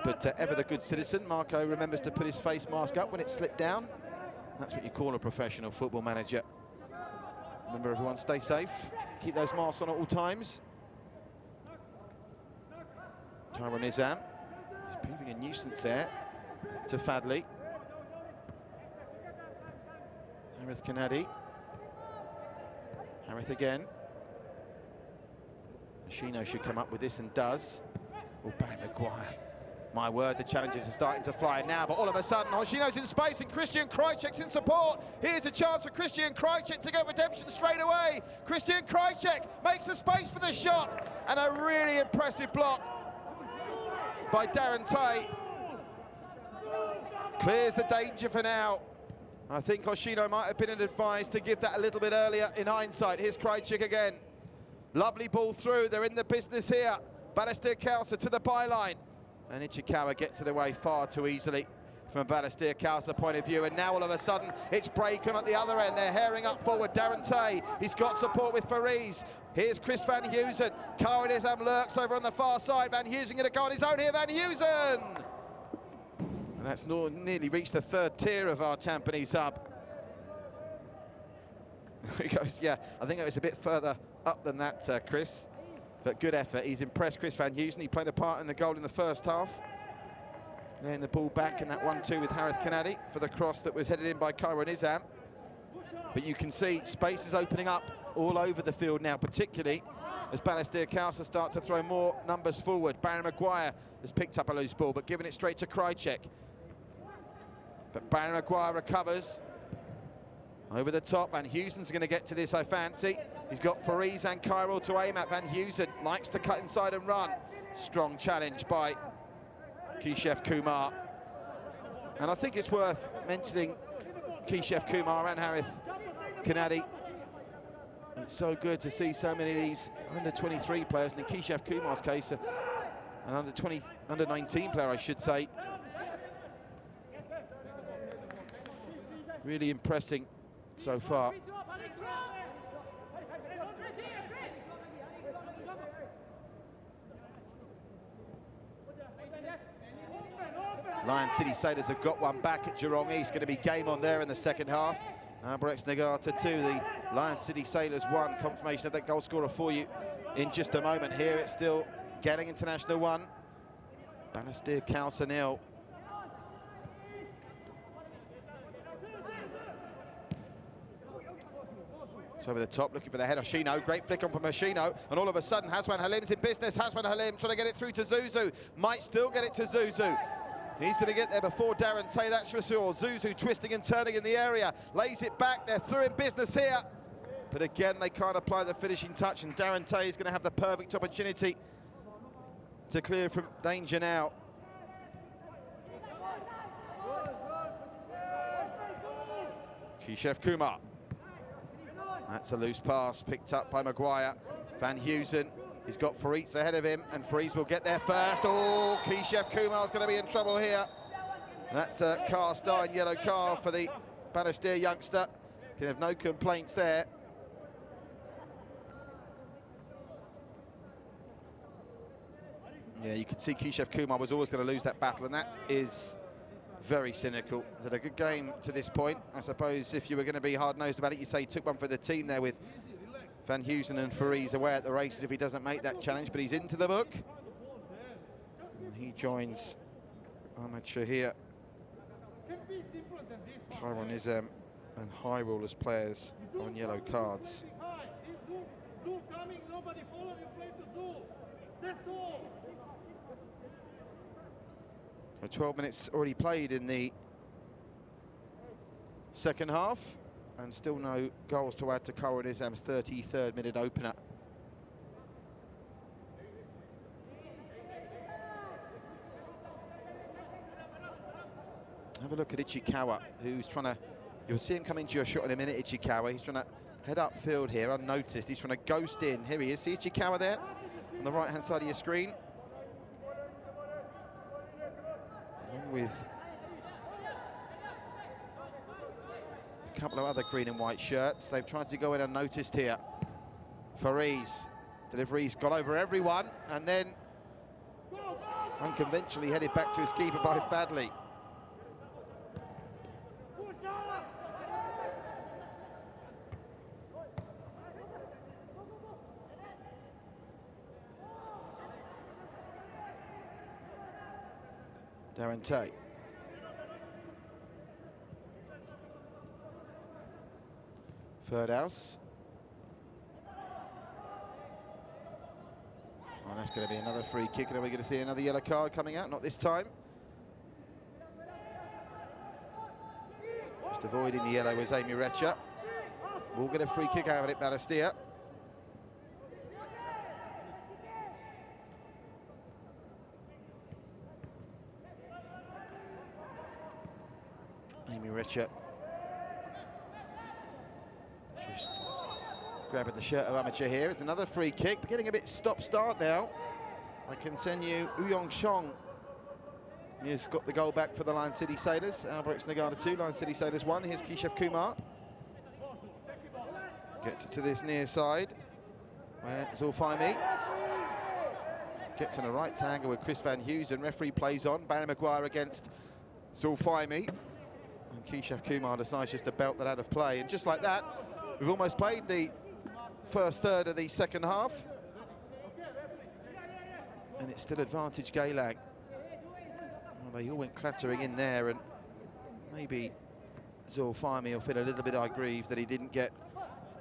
But ever the good citizen, Marko remembers to put his face mask up when it slipped down. That's what you call a professional football manager. Remember, everyone, stay safe. Keep those masks on at all times. Kyron Nizam is proving a nuisance there to Fadley. Harith Kanadi. Harith again. Machino should come up with this and does. Oh, Barry Maguire. My word, the challenges are starting to fly now, but all of a sudden, Hoshino's in space and Christian Krajcek's in support. Here's a chance for Christian Krajcek to get redemption straight away. Christian Krajcek makes the space for the shot, and a really impressive block by Darren Tay. Clears the danger for now. I think Hoshino might have been advised to give that a little bit earlier in hindsight. Here's Krajcek again. Lovely ball through, they're in the business here. Balestier Khalsa to the byline. And Ichikawa gets it away far too easily from a Balestier Khalsa point of view. And now all of a sudden, it's break on at the other end. They're herring up forward. Darren Tay, he's got support with Fariz. Here's Chris Van Heusen. Kyron Nizam lurks over on the far side. Van Heusen going to go on his own here. Van Heusen! And that's nearly reached the 3rd tier of our Tampines sub. He goes, yeah, I think it was a bit further up than that, Chris. But good effort. He's impressed Chris Van Heusen. He played a part in the goal in the first half. Laying the ball back in that 1-2 with Harith Kanadi for the cross that was headed in by Kyron Nizam. But you can see space is opening up all over the field now, particularly as Balestier Khalsa start to throw more numbers forward. Barry Maguire has picked up a loose ball, but giving it straight to Krajcek. But Barry Maguire recovers. Over the top, Van Heusen's going to get to this, I fancy. He's got Fariz and Kyril to aim at. Van Heusen likes to cut inside and run. Strong challenge by Keshav Kumar. And I think it's worth mentioning Keshav Kumar and Harith Kanadi. It's so good to see so many of these under-23 players, and in Keshav Kumar's case, an under-19 player, I should say. Really impressing so far. Lion City Sailors have got one back at Geelong East. Going to be game on there in the second half. Albrecht Nagata 2, the Lion City Sailors 1. Confirmation of that goal scorer for you in just a moment. Here it's still Geylang International 1, Balestier Khalsa 0. It's over the top, looking for the head. Hoshino, great flick on from Hoshino, and all of a sudden Haswan Halim's in business. Haswan Halim trying to get it through to Zuzu. Might still get it to Zuzu. He's going to get there before Darren Tay, that's for sure. Zuzu twisting and turning in the area, lays it back. They're through in business here. But again, they can't apply the finishing touch, and Darren Tay is going to have the perfect opportunity to clear from danger now. Kishev Kumar. That's a loose pass picked up by Maguire. Van Heusen, he's got Fareed ahead of him, and Fareed will get there first. Oh, Kishev Kumar's going to be in trouble here. That's a cast iron yellow card for the Balestier youngster. Can have no complaints there. Yeah, you could see Kishev Kumar was always going to lose that battle, and that is very cynical. Is it a good game to this point? I suppose if you were going to be hard-nosed about it, you'd say he took one for the team there with Van Heusen and Fareed away at the races if he doesn't make that challenge, but he's into the book. And he joins Ahmed Shahir, Kyron Nizam and Hyrule as players on yellow cards. So 12 minutes already played in the second half, and still no goals to add to Kyron Nizam's 33rd minute opener. Have a look at Ichikawa, who's trying to, you'll see him come into your shot in a minute, Ichikawa. He's trying to head upfield here, unnoticed. He's trying to ghost in. Here he is, see Ichikawa there on the right-hand side of your screen. Along with a couple of other green and white shirts. They've tried to go in unnoticed here. Fareed, delivery's got over everyone, and then unconventionally headed back to his keeper by Fadley. Darren Tay. Ferdhouse. Oh, that's going to be another free kick, and are we going to see another yellow card coming out? Not this time. Just avoiding the yellow was Amy Recha. We'll get a free kick out of it, Balestier. Amy Recha just grabbing the shirt of amateur here. It's another free kick, but getting a bit stop-start now. I can send you Uyong Chong. He's got the goal back for the Lion City Sailors. Alberts Nagata 2, Lion City Sailors 1. Here's Kishev Kumar. Gets it to this near side, where Zulfaimi gets in a right angle with Chris Van Heusen. Referee plays on. Barry Maguire against Zulfaimi. And Kishev Kumar decides just to belt that out of play. And just like that, we've almost played the first third of the second half. And it's still advantage Geylang. Well, they all went clattering in there, and maybe Zulfaimi will feel a little bit aggrieved that he didn't get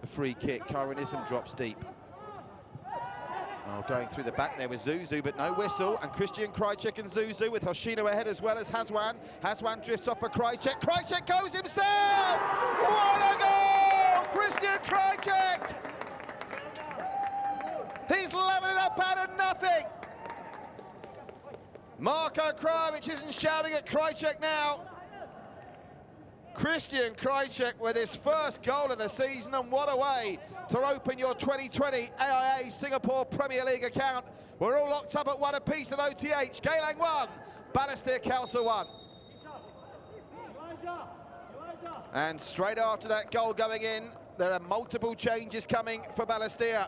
a free kick. Kyronism drops deep. Oh, going through the back there with Zuzu, but no whistle. And Christian Krychek and Zuzu with Hoshino ahead as well as Haswan. Haswan drifts off for Krychek. Krychek goes himself! What a goal! Christian Krychek! He's leveling it up out of nothing. Marko Kravic isn't shouting at Krychek now. Christian Krychek with his first goal of the season, and what a way to open your 2020 AIA Singapore Premier League account. We're all locked up at one apiece at OTH. Geylang 1, Balestier Khalsa 1. And straight after that goal going in, there are multiple changes coming for Balestier.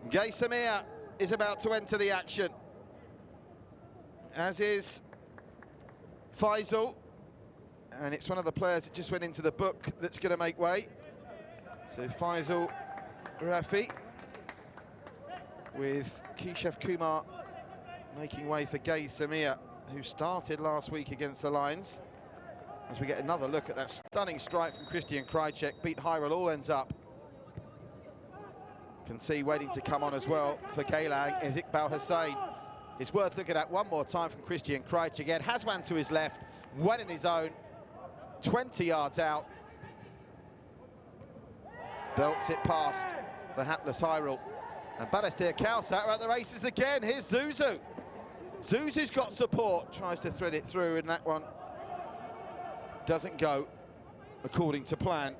Gay Samir is about to enter the action, as is Faisal. And it's one of the players that just went into the book that's going to make way. So Faisal Rafi with Keishev Kumar making way for Gay Samir, who started last week against the Lions. As we get another look at that stunning strike from Christian Krajcek, beat Hyrule, all ends up. Can see waiting to come on as well for Geylang is Iqbal Hussain. It's worth looking at one more time from Christian Krajcek again. Has one to his left, one in his own, 20 yards out. Belts it past the hapless Hyrule. And Balestier Khalsa are at the races again. Here's Zuzu. Zuzu's got support, tries to thread it through, and that one doesn't go according to plan.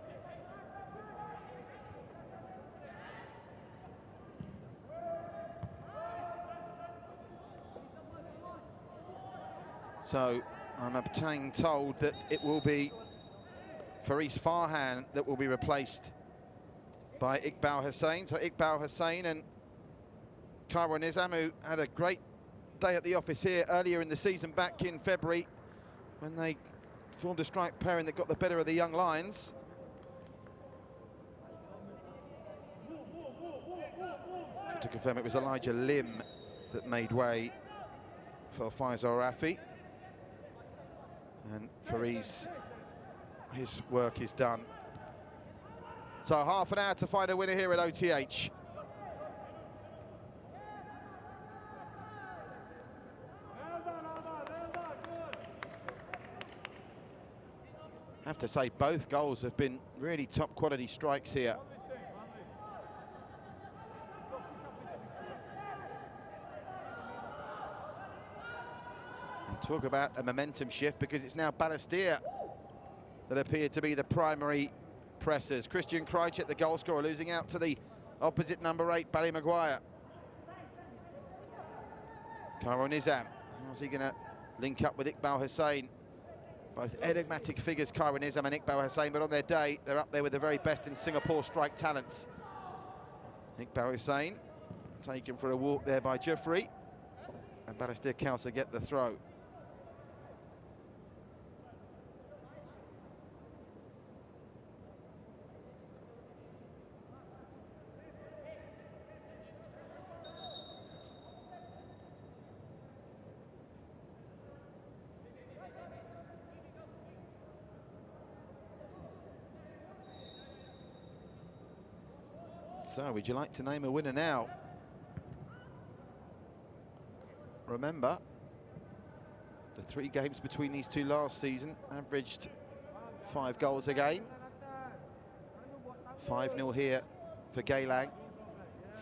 So I'm obtaining told that it will be Faris Farhan that will be replaced by Iqbal Hussain. So Iqbal Hussain and Cairo Nizam, who had a great day at the office here earlier in the season back in February when they formed a strike pairing that got the better of the young Lions. To confirm, it was Elijah Lim that made way for Faisal Rafi. And Faris, his work is done. So half an hour to find a winner here at OTH. I have to say, both goals have been really top quality strikes here. And talk about a momentum shift, because it's now Balestier that appear to be the primary pressers. Christian Krajcek, the goal scorer, losing out to the opposite number 8, Barry Maguire. Cairo Nizam, how's he going to link up with Iqbal Hussain? Both enigmatic figures, Cairo Nizam and Iqbal Hussain, but on their day, they're up there with the very best in Singapore strike talents. Iqbal Hussain taken for a walk there by Jeffrey, and Balestier Khalsa get the throw. So, would you like to name a winner now? Remember, the 3 games between these two last season averaged 5 goals a game. 5-0 here for Geylang.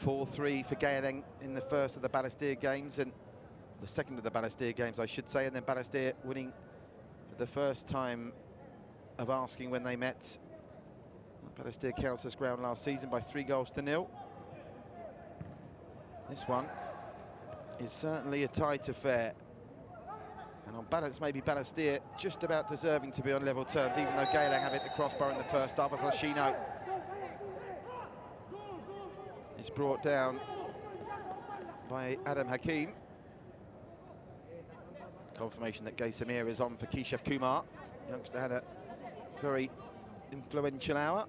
4-3 for Geylang in the first of the Balestier games, and the second of the Balestier games, I should say, and then Balestier winning the first time of asking when they met Balestier Khalsa's ground last season by 3-0. This one is certainly a tight affair, and on balance maybe Balestier just about deserving to be on level terms, even though Geylang have hit the crossbar in the first half. As Oshino is brought down by Adam Hakim. Confirmation that Gay Samir is on for Keishev Kumar. Youngster had a very influential hour,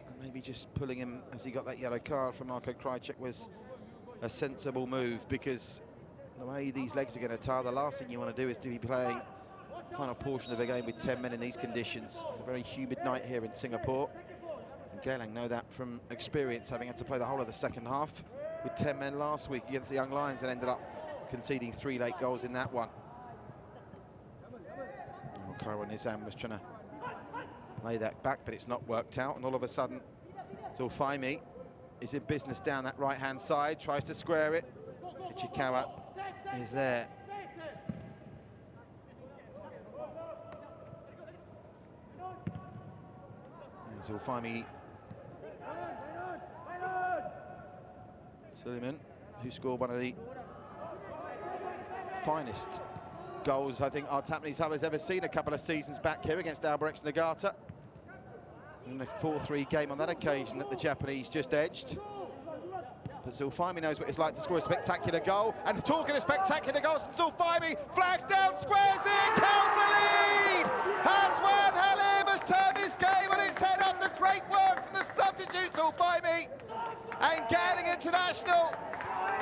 and maybe just pulling him as he got that yellow card from Marko Krajcek was a sensible move, because the way these legs are going to tire, the last thing you want to do is to be playing the final portion of a game with 10 men in these conditions. A very humid night here in Singapore, and Geylang know that from experience, having had to play the whole of the second half with 10 men last week against the Young Lions, and ended up conceding 3 late goals in that one. Oh, Cairo Nizam was trying to lay that back, but it's not worked out, and all of a sudden Zulfaimi is in business down that right-hand side, tries to square it. Ichikawa is there. And Zulfaimi Suleiman, who scored one of the finest goals I think our Tampines Hub has ever seen a couple of seasons back here against Albirex Niigata. In a 4-3 game on that occasion that the Japanese just edged. But Zulfaimi knows what it's like to score a spectacular goal. And talking of spectacular goals, Zulfaimi flags down, squares it, Khalsa lead! Haswan Halim has turned this game on its head after great work from the substitute Zulfaimi. And Geylang International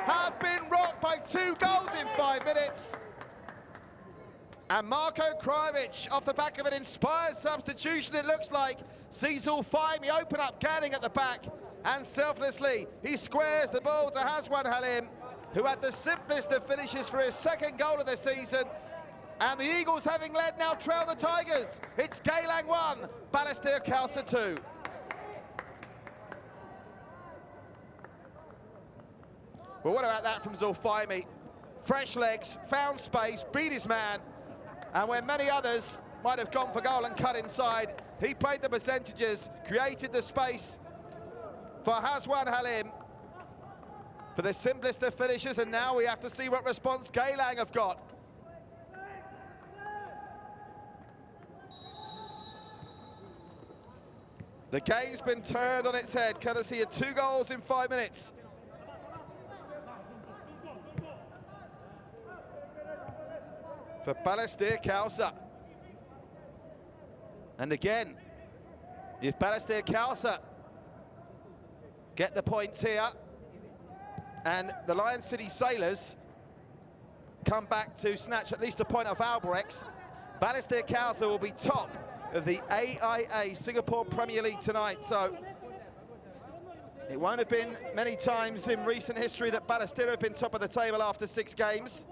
have been rocked by 2 goals in 5 minutes. And Marko Krajovic, off the back of an inspired substitution, it looks like, sees Zulfaimi open up Geylang at the back, and selflessly he squares the ball to Haswan Halim, who had the simplest of finishes for his 2nd goal of the season. And the Eagles, having led, now trail the Tigers. It's Geylang 1, Balestier Khalsa 2. Well, what about that from Zulfaimi? Fresh legs, found space, beat his man, and when many others might have gone for goal and cut inside, he played the percentages, created the space for Haswan Halim for the simplest of finishes, and now we have to see what response Geylang have got. The game's been turned on its head, courtesy of 2 goals in 5 minutes. For Balestier Khalsa. And again, if Balestier Khalsa get the points here, and the Lion City Sailors come back to snatch at least a point off Albrechts, Balestier Khalsa will be top of the AIA Singapore Premier League tonight. So it won't have been many times in recent history that Balestier have been top of the table after 6 games,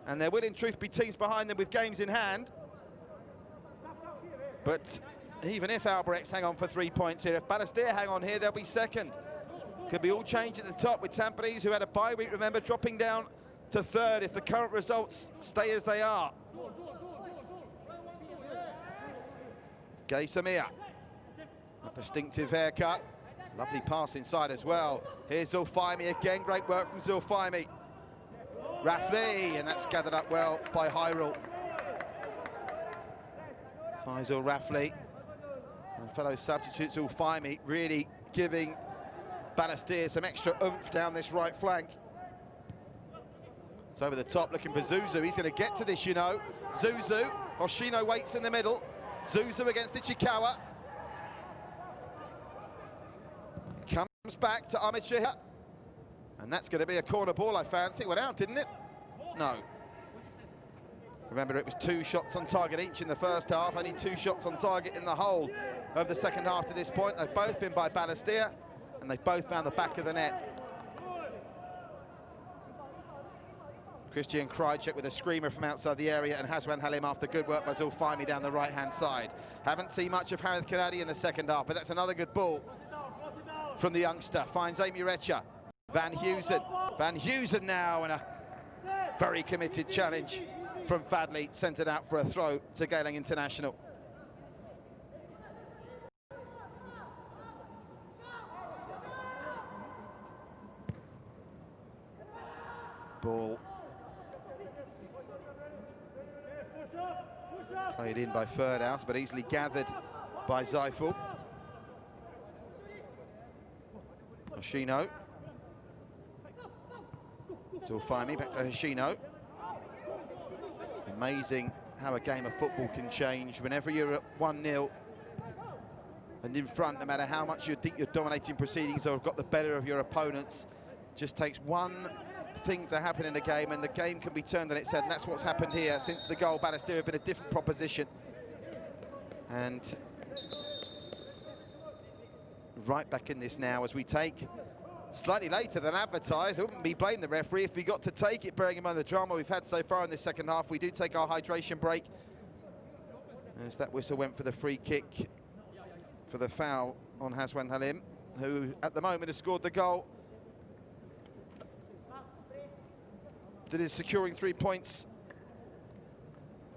and there will in truth be teams behind them with games in hand. But even if Albrechts hang on for 3 points here, if Balestier hang on here, they'll be second. Could be all changed at the top, with Tampines, who had a bye week, remember, dropping down to 3rd if the current results stay as they are. Gay Samir, a distinctive haircut. Lovely pass inside as well. Here's Zulfaimi again, great work from Zulfaimi. Rafli, and that's gathered up well by Hyrule. Faisal Rafli and fellow substitute Zulfaimi really giving Balestier some extra oomph down this right flank. It's over the top, looking for Zuzu. He's going to get to this, you know. Zuzu, Hoshino waits in the middle. Zuzu against Ichikawa. Comes back to Ahmed Shahir. And that's going to be a corner ball, I fancy. Went out, didn't it? No. Remember, it was 2 shots on target each in the first half, only 2 shots on target in the whole of the second half to this point. They've both been by Balestier, and they've both found the back of the net. Christian Krajcek with a screamer from outside the area, and Haswan Halim after good work by Zulfaimi down the right-hand side. Haven't seen much of Harith Kanadi in the second half, but that's another good ball from the youngster. Finds Amy Recha. Van Heusen. Van Heusen now, and a very committed challenge from Fadley, centred out for a throw to Geylang International. Ball played in by Ferdhouse, but easily gathered by Zeifel. Hoshino. Zulfaimi back to Hoshino. Amazing how a game of football can change. Whenever you're at 1-0 and in front, no matter how much you think you're dominating proceedings or have got the better of your opponents, just takes one thing to happen in a game and the game can be turned on its head, and that's what's happened here. Since the goal, Balestier have been a different proposition. And right back in this now as we take, slightly later than advertised. I wouldn't be blaming the referee if we got to take it, bearing in mind the drama we've had so far in this second half. We do take our hydration break, as that whistle went for the free kick for the foul on Haswan Halim, who at the moment has scored the goal that is securing 3 points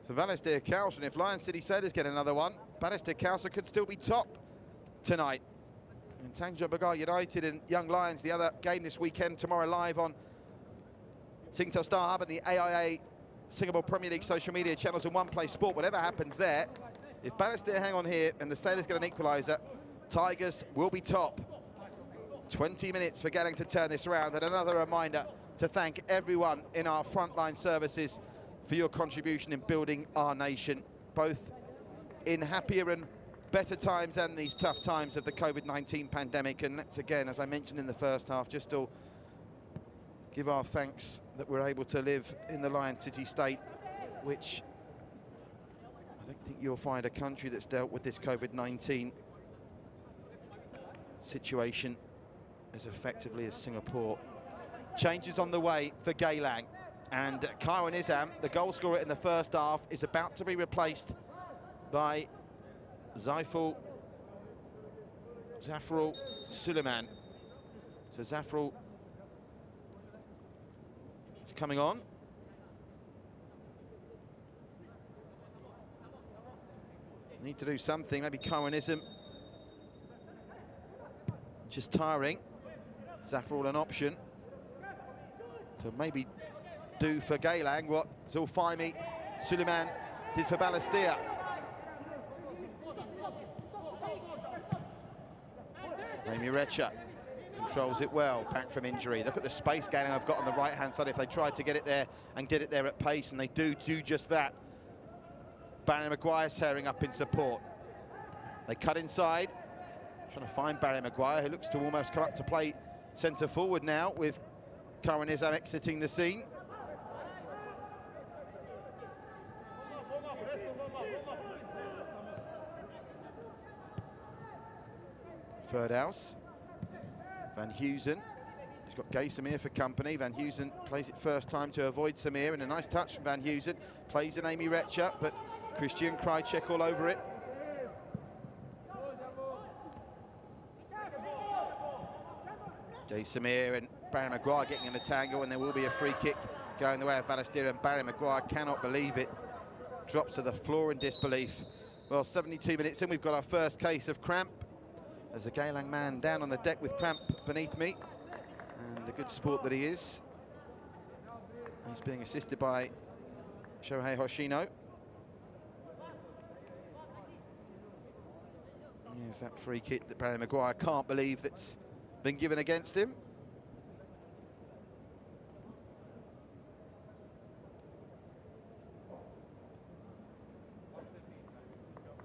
for Balestier Khalsa. And if Lion City Sailors get another one, Balestier Khalsa could still be top tonight. And Tanjung Pagar United and Young Lions, the other game this weekend, tomorrow live on Singtel Star Hub and the AIA Singapore Premier League social media channels and One Play Sport. Whatever happens there, if Balestier hang on here and the Sailors get an equaliser, Tigers will be top. 20 minutes for Geylang to turn this around, and another reminder to thank everyone in our frontline services for your contribution in building our nation, both in happier and better times and these tough times of the COVID-19 pandemic. And that's, again, as I mentioned in the first half, just all give our thanks that we're able to live in the Lion City state, which I don't think you'll find a country that's dealt with this COVID-19 situation as effectively as Singapore. Changes on the way for Geylang, and Khairul Nizam, the goal scorer in the first half, is about to be replaced by Zafrul Suleiman. So Zafrul is coming on. Need to do something, maybe Khairul Nizam just tiring. Zafrul an option. So maybe do for Geylang what Zulfaimi Suleiman did for Balestier. Amy Recha controls it well, back from injury. Look at the space Geylang have got on the right-hand side if they try to get it there and get it there at pace, and they do just that. Barry Maguire's tearing up in support. They cut inside, trying to find Barry Maguire, who looks to almost come up to play centre forward now, with Khairul Nizam exiting the scene. Third house. Van Heusen. He's got Gay Samir for company. Van Heusen plays it first time to avoid Samir, and a nice touch from Van Heusen. Plays in Amy Recha, but Christian Krajcek all over it. Gay Samir and Barry Maguire getting in a tangle, and there will be a free kick going the way of Balestier, and Barry Maguire cannot believe it. Drops to the floor in disbelief. Well, 72 minutes in, we've got our first case of cramp. There's a Geylang man down on the deck with cramp beneath me, and the good sport that he is. He's being assisted by Shohei Hoshino. Here's that free kick that Barry Maguire can't believe that's been given against him.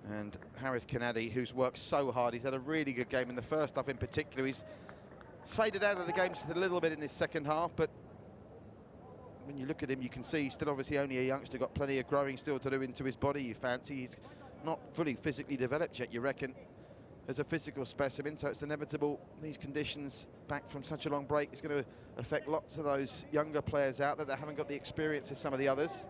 And Harith Kanadi, who's worked so hard, he's had a really good game in the first half in particular. He's faded out of the game just a little bit in this second half, but when you look at him, you can see he's still obviously only a youngster, got plenty of growing still to do into his body, you fancy. He's not fully physically developed yet, you reckon, as a physical specimen, so it's inevitable these conditions back from such a long break is going to affect lots of those younger players out there that haven't got the experience as some of the others.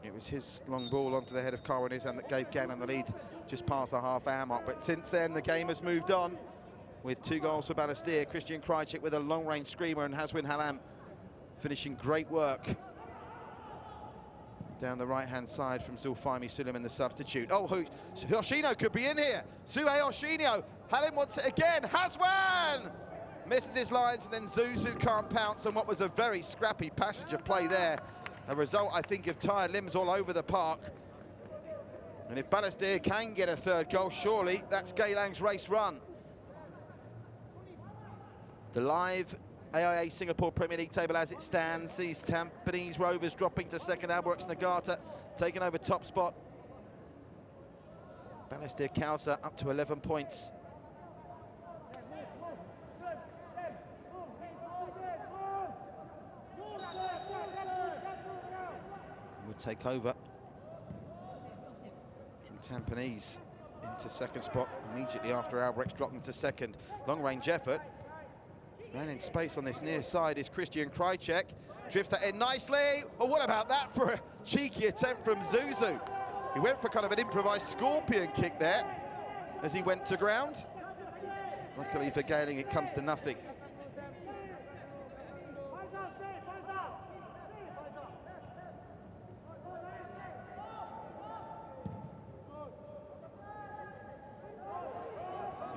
It was his long ball onto the head of Khairul Nizam that gave Geylang the lead just past the half-hour mark. But since then, the game has moved on with 2 goals for Balestier. Christian Krajcek with a long-range screamer, and Haswin Halam finishing great work down the right-hand side from Zulfaimi Suleiman, the substitute. Oh, Hoshino could be in here. Suhei Hoshino. Halim wants it again. Haswan misses his lines, and then Zuzu can't pounce on what was a very scrappy passage of play there. A result, I think, of tired limbs all over the park. And if Balestier can get a third goal, surely that's Geylang's race run. The live AIA Singapore Premier League table as it stands sees Tampines Rovers dropping to second. Albirex Nagata taking over top spot. Balestier Khalsa up to 11 points. Would take over from Tampines into second spot immediately after Albirex dropped into second. Long-range effort. Man in space on this near side is Christian Krajcek. Drifts that in nicely. Oh, what about that for a cheeky attempt from Zuzu? He went for kind of an improvised scorpion kick there as he went to ground. Luckily for Geylang, it comes to nothing.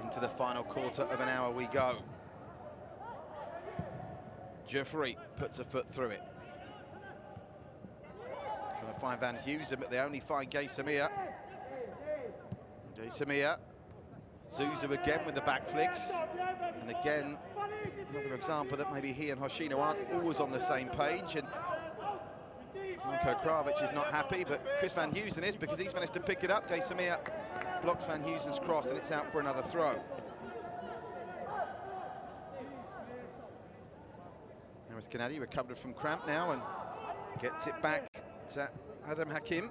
Into the final quarter of an hour we go. Jeffrey puts a foot through it. Trying to find Van Heusen, but they only find Gay Samir. Gay Samir. Zuzu again with the back flicks. And again, another example that maybe he and Hoshino aren't always on the same page. And Marko Kravic is not happy, but Chris Van Heusen is, because he's managed to pick it up. Gay Samir blocks Van Heusen's cross, and it's out for another throw. Gareth Kennedy recovered from cramp now and gets it back to Adam Hakim.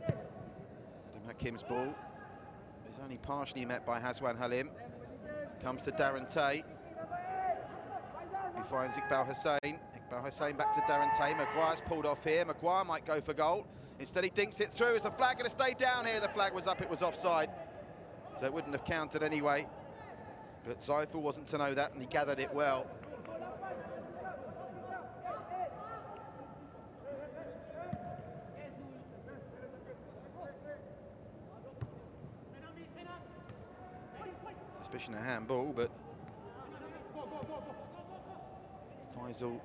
Adam Hakim's ball is only partially met by Haswan Halim. Comes to Darren Tay, who finds Iqbal Hussain. Iqbal Hussain back to Darren Tay. Maguire's pulled off here. Maguire might go for goal. Instead, he dinks it through. Is the flag going to stay down here? The flag was up, it was offside. So it wouldn't have counted anyway. But Zeifel wasn't to know that, and he gathered it well. Suspicion of handball, but Faisal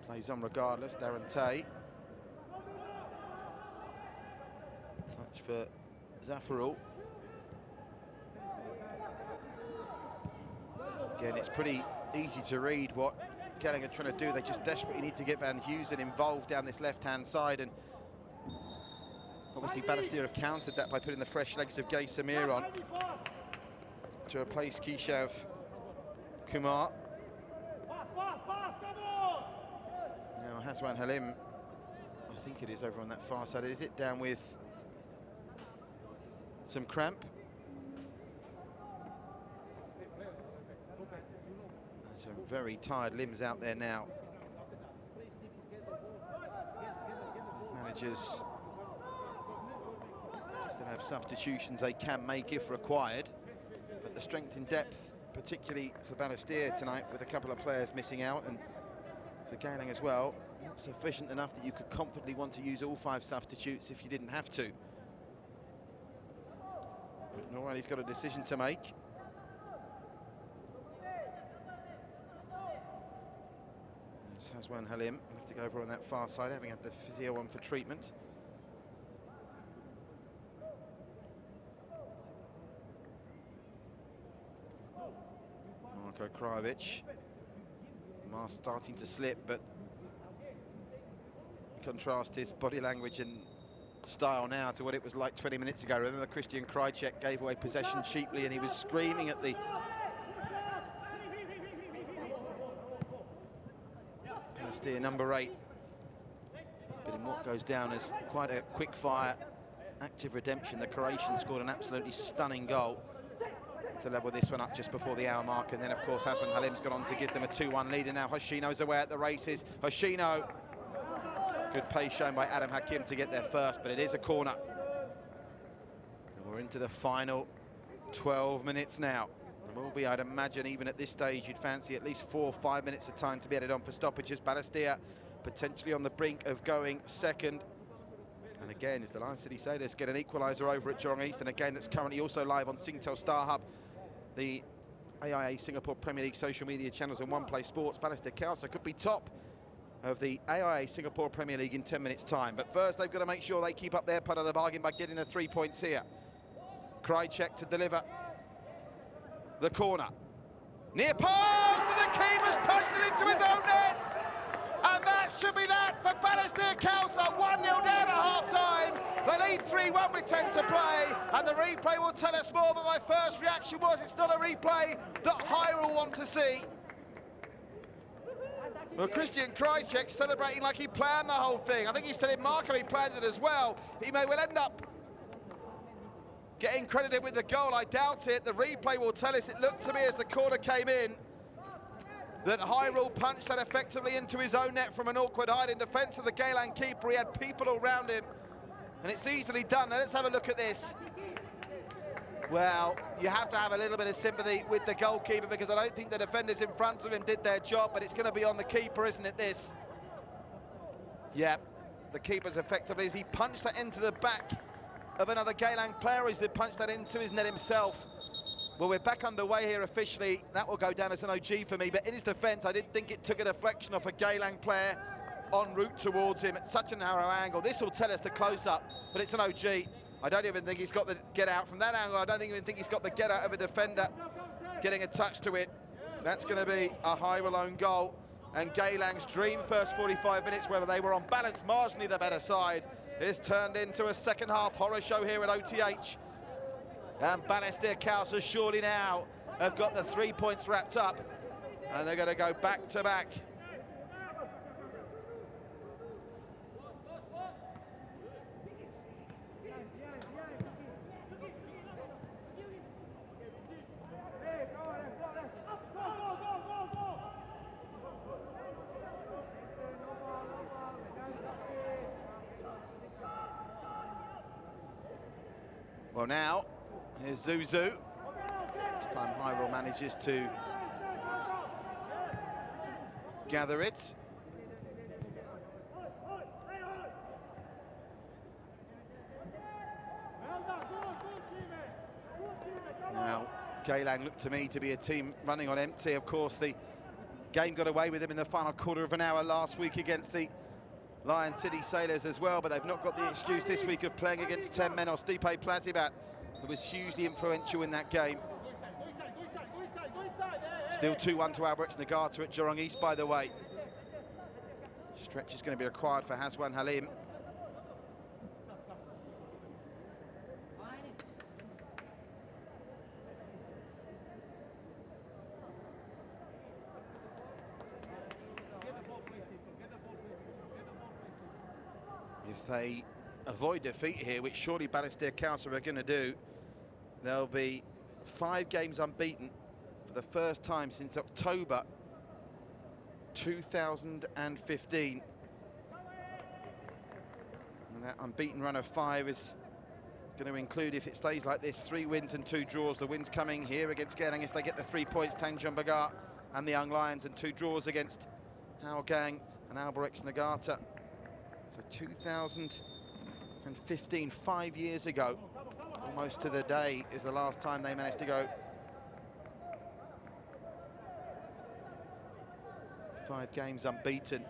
plays on regardless. Darren Tay. Touch for Zaffarul. Again, it's pretty easy to read what Geylang are trying to do. They just desperately need to get Van Heusen involved down this left-hand side, and obviously Balestier have countered that by putting the fresh legs of Gay Samir on to replace Keshav Kumar. Now Haswan Halim, I think it is over on that far side, is it? Down with some cramp. Some very tired limbs out there now. Managers still have substitutions they can make if required, but the strength in depth, particularly for Balestier tonight, with a couple of players missing out, and for Geylang as well, not sufficient enough that you could confidently want to use all 5 substitutes if you didn't have to. All right, he's got a decision to make. Haswan Halim will have to go over on that far side, having had the physio on for treatment. Marko Krajovic. Mask starting to slip, but contrast his body language and style now to what it was like 20 minutes ago. Remember, Christian Krajcek gave away possession cheaply and he was screaming at the Balestier number 8. But in what goes down as quite a quick-fire, active redemption, the Croatian scored an absolutely stunning goal to level this one up just before the hour mark. And then, of course, Haswan Halim's gone on to give them a 2-1 lead. And now Hoshino's away at the races. Hoshino, good pace shown by Adam Hakim to get there first, but it is a corner. And we're into the final 12 minutes now. And we'll be, I'd imagine, even at this stage, you'd fancy at least 4 or 5 minutes of time to be added on for stoppages. Balestier potentially on the brink of going second. And again, if the Lion City Sailors get an equaliser over at Jurong East, and again, that's currently also live on Singtel Star Hub, the AIA Singapore Premier League social media channels and One Play Sports, Balestier Khalsa could be top of the AIA Singapore Premier League in 10 minutes' time. But first, they've got to make sure they keep up their part of the bargain by getting the 3 points here. Krajcek to deliver the corner. Near post, and the keeper's punched it into his own net. And that should be that for Balestier Khalsa. 1-0 down at half-time. They lead 3-1 with 10 to play, and the replay will tell us more, but my first reaction was it's not a replay that Hyrule want to see. Well, Christian Krajcek celebrating like he planned the whole thing. I think he's telling Marco he planned it as well. He may well end up getting credited with the goal. I doubt it. The replay will tell us it looked to me as the corner came in that Hyrule punched that effectively into his own net from an awkward height in defence of the Geylang keeper. He had people around him, and it's easily done. Now let's have a look at this. Well, you have to have a little bit of sympathy with the goalkeeper, because I don't think the defenders in front of him did their job, but it's going to be on the keeper, isn't it, this? Yeah, the keeper's effectively, as he punched that into the back of another Geylang player, he's punched that into his net himself. Well, we're back underway here officially. That will go down as an OG for me, but in his defence, I did think it took a deflection off a Geylang player en route towards him at such a narrow angle. This will tell us the close-up, but it's an OG. I don't even think he's got the get out from that angle. I don't even think he's got the get out of a defender getting a touch to it. That's going to be a Hyrule own goal. And Geylang's dream first 45 minutes, whether they were on balance marginally the better side, is turned into a second half horror show here at OTH. And Balestier Khalsa surely now have got the 3 points wrapped up. And they're going to go back to back. Well, now, here's Zuzu. This time Hyrule manages to gather it. Now, Geylang looked to me to be a team running on empty. Of course, the game got away with them in the final quarter of an hour last week against the Lion City Sailors as well, but they've not got the excuse this week of playing against 10 men. Or Stipe Plazibat, who was hugely influential in that game. Still 2-1 to Albirex Niigata at Jurong East, by the way. Stretch is going to be required for Haswan Halim. If they avoid defeat here, which surely Balestier Khalsa are going to do, they'll be 5 games unbeaten for the first time since October 2015. And that unbeaten run of 5 is going to include, if it stays like this, 3 wins and 2 draws. The wins coming here against Geylang if they get the 3 points, Tanjung Bagar and the Young Lions, and 2 draws against Haogang and Albirex Niigata. So 2015, 5 years ago, almost to the day, is the last time they managed to go 5 games unbeaten.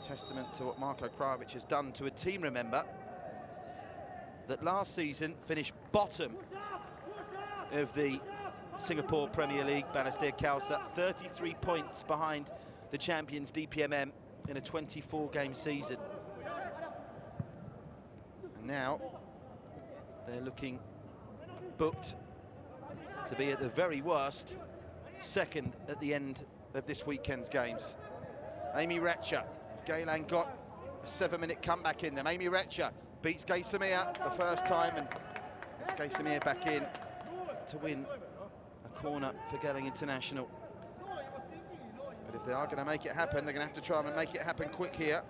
Testament to what Marko Krajovic has done to a team, remember, that last season finished bottom of the Singapore Premier League. Balestier Khalsa 33 points behind the champions DPMM in a 24-game season. And now they're looking booked to be at the very worst second at the end of this weekend's games. Amy Retcher, Geylang got a 7-minute comeback in them. Amy Retcher beats Geysamir the first time, and it's Geysamir back in to win a corner for Geylang International. But if they are going to make it happen, they're going to have to try and make it happen quick here.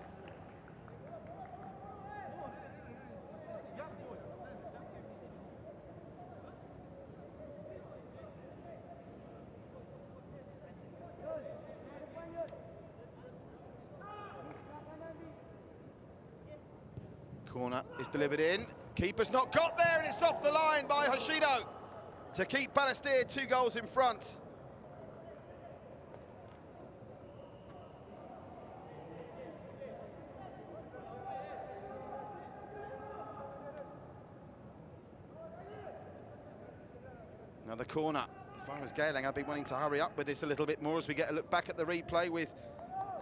Corner is delivered in. Keeper's not got there, and it's off the line by Hoshino to keep Balestier 2 goals in front. Another corner. If I was Geylang, I'd be wanting to hurry up with this a little bit more as we get a look back at the replay, with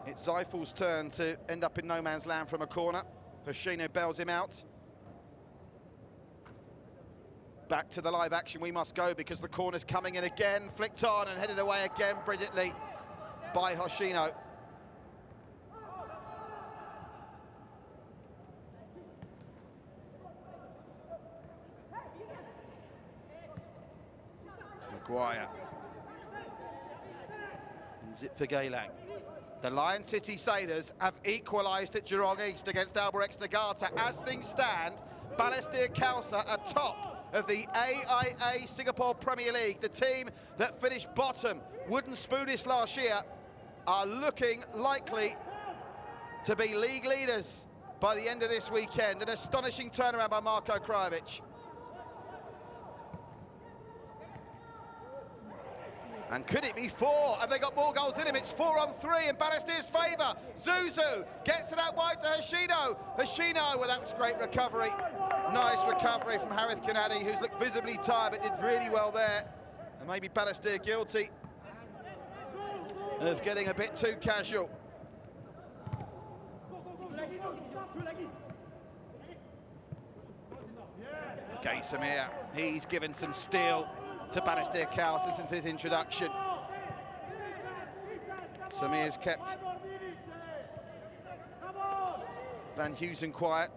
it's Zeifel's turn to end up in no man's land from a corner. Hoshino bails him out. Back to the live action we must go, because the corner's coming in again, flicked on and headed away again brilliantly by Hoshino. Maguire. And zip for Geylang. The Lion City Sailors have equalised at Jurong East against Albirex Niigata. As things stand, Balestier Khalsa are top of the AIA Singapore Premier League. The team that finished bottom, wooden spoonist last year, are looking likely to be league leaders by the end of this weekend. An astonishing turnaround by Marko Krajovic. And could it be 4? Have they got more goals in him? It's 4 on 3 in Balestier's favour. Zuzu gets it out wide to Hoshino. Hoshino, well, that was great recovery. Nice recovery from Harith Kanadi, who's looked visibly tired but did really well there. And maybe Balestier guilty of getting a bit too casual. Geysamir, he's given some steel to Balestier Khalsa since his introduction. Samir's kept Van Heusen quiet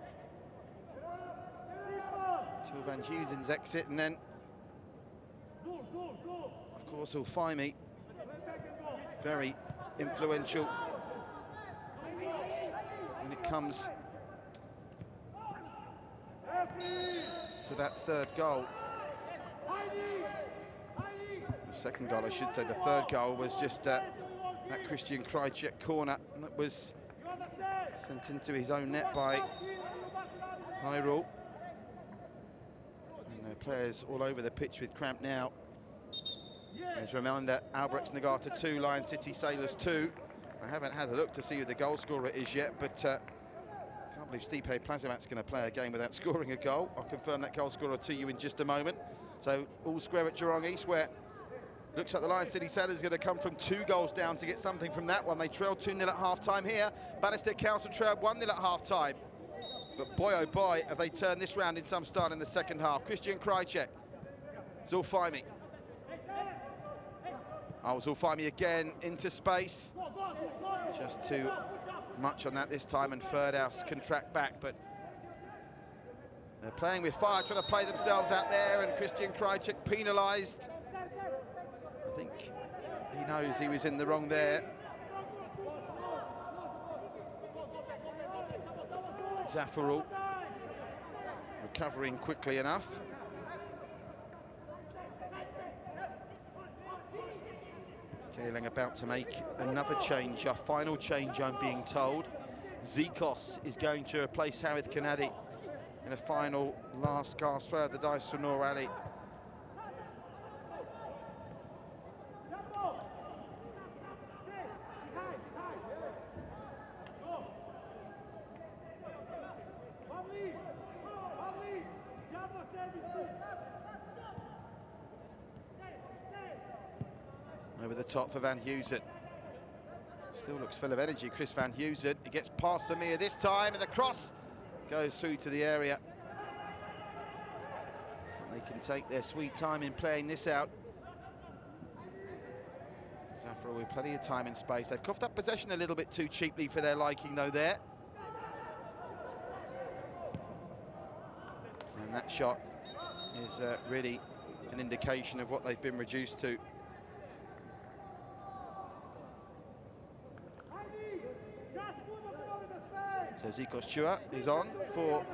till Van Heusen's exit, and then of course Ulfaimi, very influential when it comes to that third goal. The second goal, I should say. The third goal was just that Christian Krajcik corner that was sent into his own net by Hyrule. And there are players all over the pitch with cramp now. There's Ramelda, Albrechts Nagata 2, Lion City Sailors 2. I haven't had a look to see who the goal scorer is yet, but can't believe Stipe Plazomat's going to play a game without scoring a goal. I'll confirm that goal scorer to you in just a moment. So all square at Jurong East, where looks like the Lion City Sailors are going to come from 2 goals down to get something from that one. They trailed 2-0 at half-time here. Balestier Khalsa trailed 1-0 at half-time. But boy, oh boy, have they turned this round in some style in the second half. Christian Krajcik, Zulfaimi. Zulfaimi again into space. Just too much on that this time, and Ferdhouse can track back, but they're playing with fire, trying to play themselves out there, and Christian Krajcik penalised. I think he knows he was in the wrong there. Zafarul recovering quickly enough. Geylang about to make another change, a final change, I'm being told. Zikos is going to replace Harith Kanadi in a final last gasp throw of the dice for Noor Ali. Over the top for Van Heusen. Still looks full of energy, Chris Van Heusen. He gets past Samir this time, and the cross goes through to the area. And they can take their sweet time in playing this out. Zafra with plenty of time and space. They've coughed up possession a little bit too cheaply for their liking, though, there. And that shot is really an indication of what they've been reduced to. So Zikos Chua is on for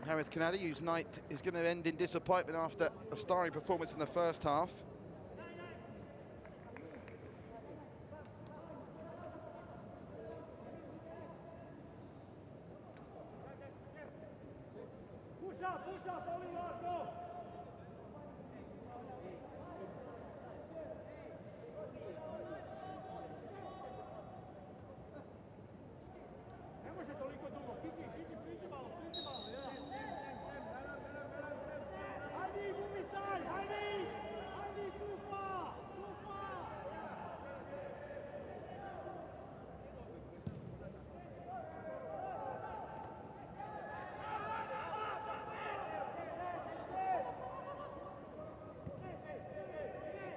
Harith Kanadi, whose night is going to end in disappointment after a starring performance in the first half.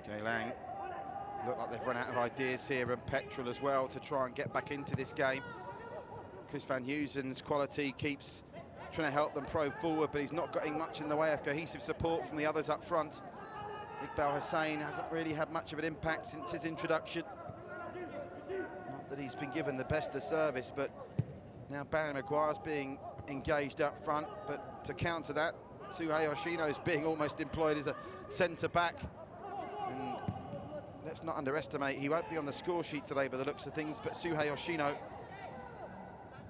Geylang look like they've run out of ideas here, and petrol as well, to try and get back into this game. Chris Van Heusen's quality keeps trying to help them probe forward, but he's not getting much in the way of cohesive support from the others up front. Iqbal Hussain hasn't really had much of an impact since his introduction. Not that he's been given the best of service, but now Barry Maguire's being engaged up front. But to counter that, Suhei Yoshino's being almost employed as a centre-back. And let's not underestimate, he won't be on the score sheet today by the looks of things, but Suhei Yoshino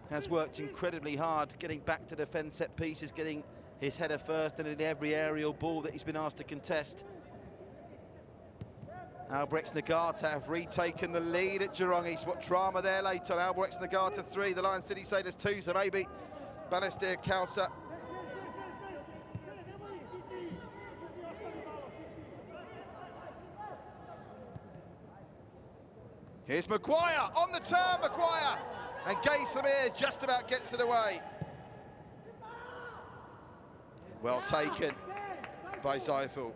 has worked incredibly hard, getting back to defend set pieces, getting his header first, and in every aerial ball that he's been asked to contest. Albrechts Nagata have retaken the lead at Jurong East. What drama there late on. Albrechts Nagata 3, the Lion City Sailors 2, so maybe Balestier Khalsa. Here's Maguire, on the turn, Maguire! And Gay Samir just about gets it away. Well taken by Zaiful.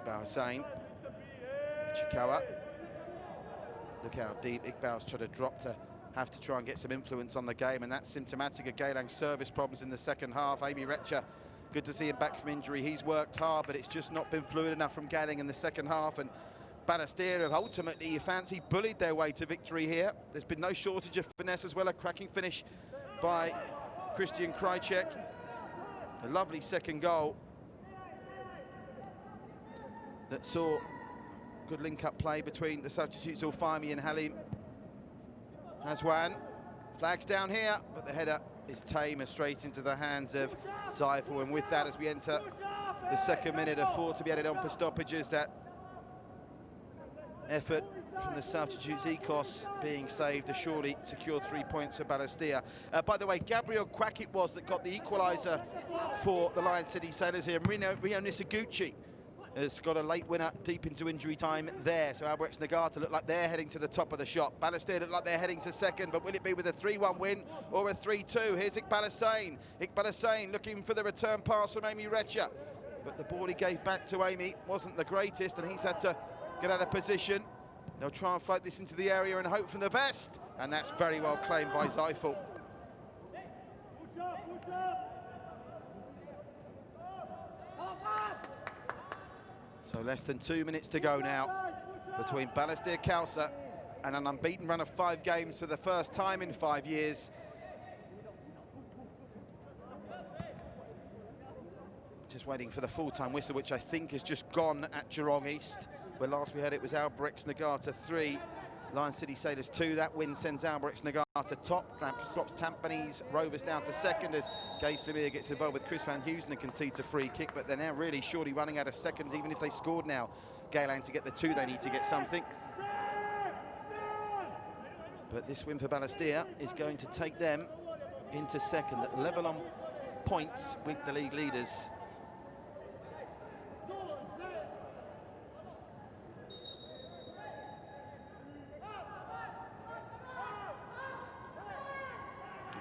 Iqbal Hussain. Chikawa. Look how deep Iqbal's tried to drop to have to try and get some influence on the game, and that's symptomatic of Geylang's service problems in the second half. Amy Recha, good to see him back from injury. He's worked hard, but it's just not been fluid enough from Geylang in the second half. And Balestier have ultimately, you fancy, bullied their way to victory here. There's been no shortage of finesse as well. A cracking finish by Christian Krajcek. A lovely second goal that saw good link-up play between the substitutes Zulfahmi and Halim Hazwan. Flags down here, but the header is tame and straight into the hands of Zaiful. And with that, as we enter the second minute of 4 to be added on for stoppages, that effort from the substitutes, Ekos being saved to surely secure 3 points for Balestier. By the way, Gabriel Kwak it was that got the equaliser for the Lion City Sailors here. Rio Nisaguchi has got a late winner deep into injury time there. So Albirex Nagata look like they're heading to the top of the shot. Balestier look like they're heading to second, but will it be with a 3-1 win or a 3-2? Here's Iqbal Hussain. Iqbal Hussain looking for the return pass from Amy Recha, but the ball he gave back to Amy wasn't the greatest, and he's had to get out of position. They'll try and float this into the area and hope for the best, and that's very well claimed by Zaiful. So less than 2 minutes to go now between Balestier Khalsa and an unbeaten run of 5 games for the first time in 5 years. Just waiting for the full-time whistle, which I think has just gone at Geelong East, where last we heard it was Albirex Nagata 3, Lion City Sailors 2. That win sends Albirex Nagata top, slops Tampines Rovers down to second as Gay Samir gets involved with Chris Van Heusen and concedes a free kick, but they're now really surely running out of seconds. Even if they scored now, Geylang, to get the 2, they need to get something. But this win for Balestier is going to take them into second, at level on points with the league leaders.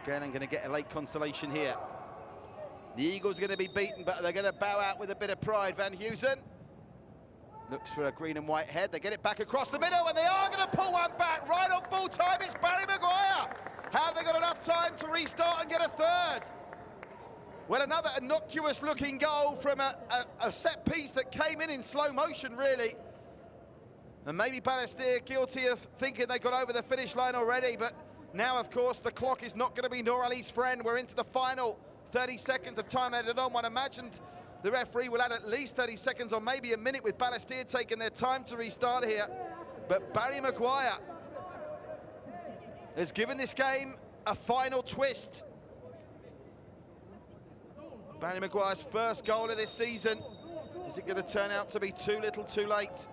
Geylang going to get a late consolation here. The Eagles are going to be beaten, but they're going to bow out with a bit of pride. Van Heusen looks for a green and white head. They get it back across the middle, and they are going to pull one back right on full time. It's Barry Maguire. Have they got enough time to restart and get a third? Well, another innocuous-looking goal from a set piece that came in slow motion, really. And maybe Balestier guilty of thinking they got over the finish line already, but now, of course, the clock is not going to be Noor Ali's friend. We're into the final 30 seconds of time added on. One imagined the referee will add at least 30 seconds or maybe a minute with Balestier taking their time to restart here. But Barry Maguire has given this game a final twist. Barry Maguire's first goal of this season. Is it going to turn out to be too little too late?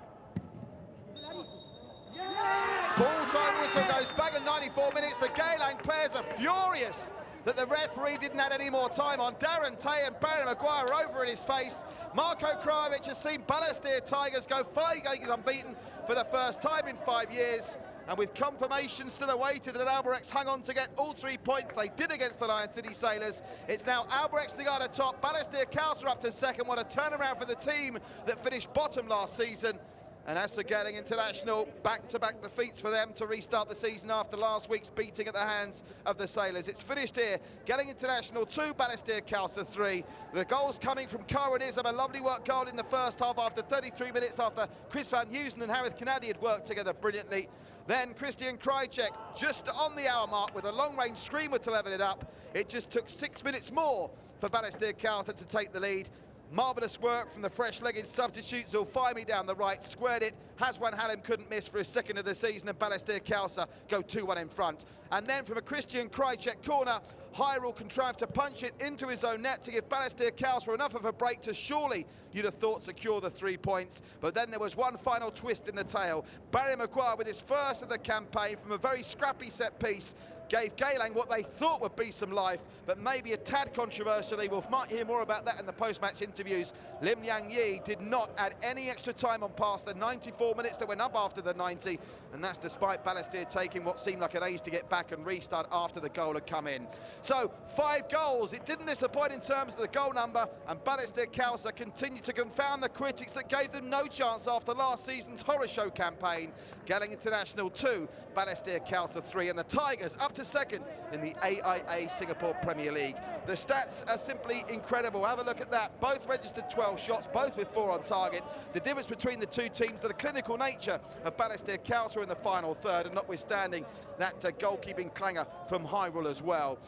Full-time whistle goes back at 94 minutes. The Geylang players are furious that the referee didn't add any more time on. Darren Tay and Barry Maguire over in his face. Marko Krajovic has seen Balestier Tigers go 5 games unbeaten for the first time in 5 years. And with confirmation still awaited that Albirex hung on to get all 3 points they did against the Lion City Sailors, it's now Albirex Nagata top, Balestier Khalsa up to second. What a turnaround for the team that finished bottom last season. And as for Geylang International, back-to-back defeats for them to restart the season after last week's beating at the hands of the Sailors. It's finished here. Geylang International 2, Balestier Khalsa 3. The goals coming from Karen Isam, a lovely work goal in the first half after 33 minutes after Chris Van Heusen and Harith Kanadi had worked together brilliantly. Then Christian Krajcek just on the hour mark with a long-range screamer to level it up. It just took 6 minutes more for Balestier Khalsa to take the lead. Marvellous work from the fresh-legged substitute. Zulfahmi down the right, squared it. Hazwan Halim couldn't miss for his second of the season, and Balestier Khalsa go 2-1 in front. And then from a Christian Krajcek corner, Hyrule contrived to punch it into his own net to give Balestier Khalsa enough of a break to surely, you'd have thought, secure the 3 points. But then there was one final twist in the tail. Barry Maguire with his first of the campaign from a very scrappy set piece gave Geylang what they thought would be some life, but maybe a tad controversially. We'll might hear more about that in the post-match interviews. Lim Yang Yi did not add any extra time on past the 94 minutes that went up after the 90, and that's despite Balestier taking what seemed like an age to get back and restart after the goal had come in. So 5 goals. It didn't disappoint in terms of the goal number, and Balestier Khalsa continued to confound the critics that gave them no chance after last season's horror show campaign. Geylang International 2, Balestier Khalsa 3, and the Tigers up to second in the AIA Singapore Premier League. The stats are simply incredible. Have a look at that. Both registered 12 shots, both with 4 on target. The difference between the two teams, the clinical nature of Balestier Khalsa in the final third, and notwithstanding that goalkeeping clanger from Hyrule as well.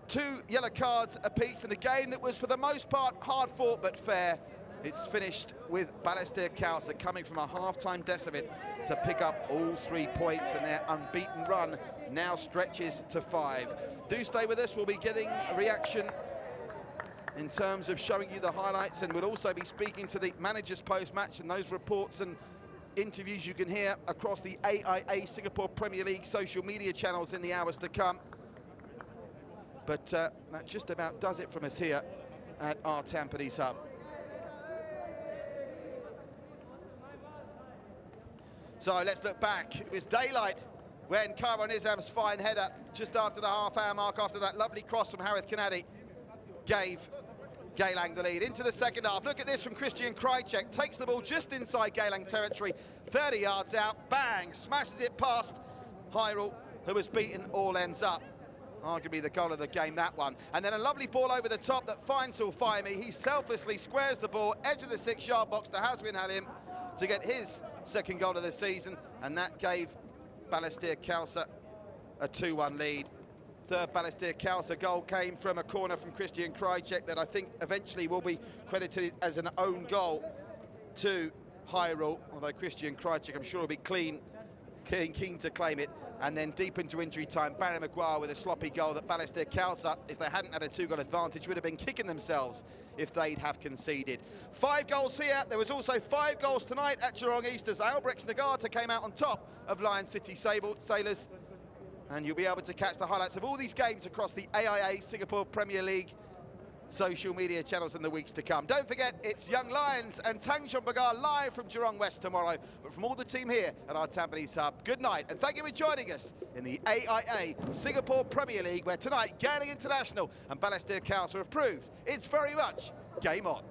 2 yellow cards apiece in a game that was for the most part hard fought but fair. It's finished with Balestier Khalsa coming from a half-time decimate to pick up all 3 points, and their unbeaten run now stretches to 5. Do stay with us. We'll be getting a reaction in terms of showing you the highlights, and we'll also be speaking to the managers post-match, and those reports and interviews you can hear across the AIA Singapore Premier League social media channels in the hours to come. But that just about does it from us here at our Tampines Hub. So let's look back. It was daylight when Khairul Nizam's fine header just after the half-hour mark, after that lovely cross from Harith Kanadi, gave Geylang the lead. Into the second half. Look at this from Christian Krajcek. Takes the ball just inside Geylang territory, 30 yards out, bang, smashes it past Hyrule, who was beaten all ends up. Arguably the goal of the game, that one. And then a lovely ball over the top that finds Sulfaimi. He selflessly squares the ball, edge of the 6-yard box to Haswin Halim to get his second goal of the season, and that gave Balestier Khalsa a 2-1 lead. Third Balestier Khalsa goal came from a corner from Christian Krajcek that I think eventually will be credited as an own goal to Hyrule, although Christian Krajcek, I'm sure, will be keen to claim it. And then deep into injury time, Barry Maguire with a sloppy goal that Balestier Khalsa, if they hadn't had a 2-goal advantage, would have been kicking themselves if they'd have conceded. 5 goals here. There was also 5 goals tonight at Geelong East as Albrecht Nagata came out on top of Lion City Sailors. And you'll be able to catch the highlights of all these games across the AIA Singapore Premier League social media channels in the weeks to come. Don't forget, it's Young Lions and Tanjong Pagar live from Geelong West tomorrow. But from all the team here at our Tampines Hub, good night, and thank you for joining us in the AIA Singapore Premier League, where tonight Geylang International and Balestier Khalsa have proved it's very much game on.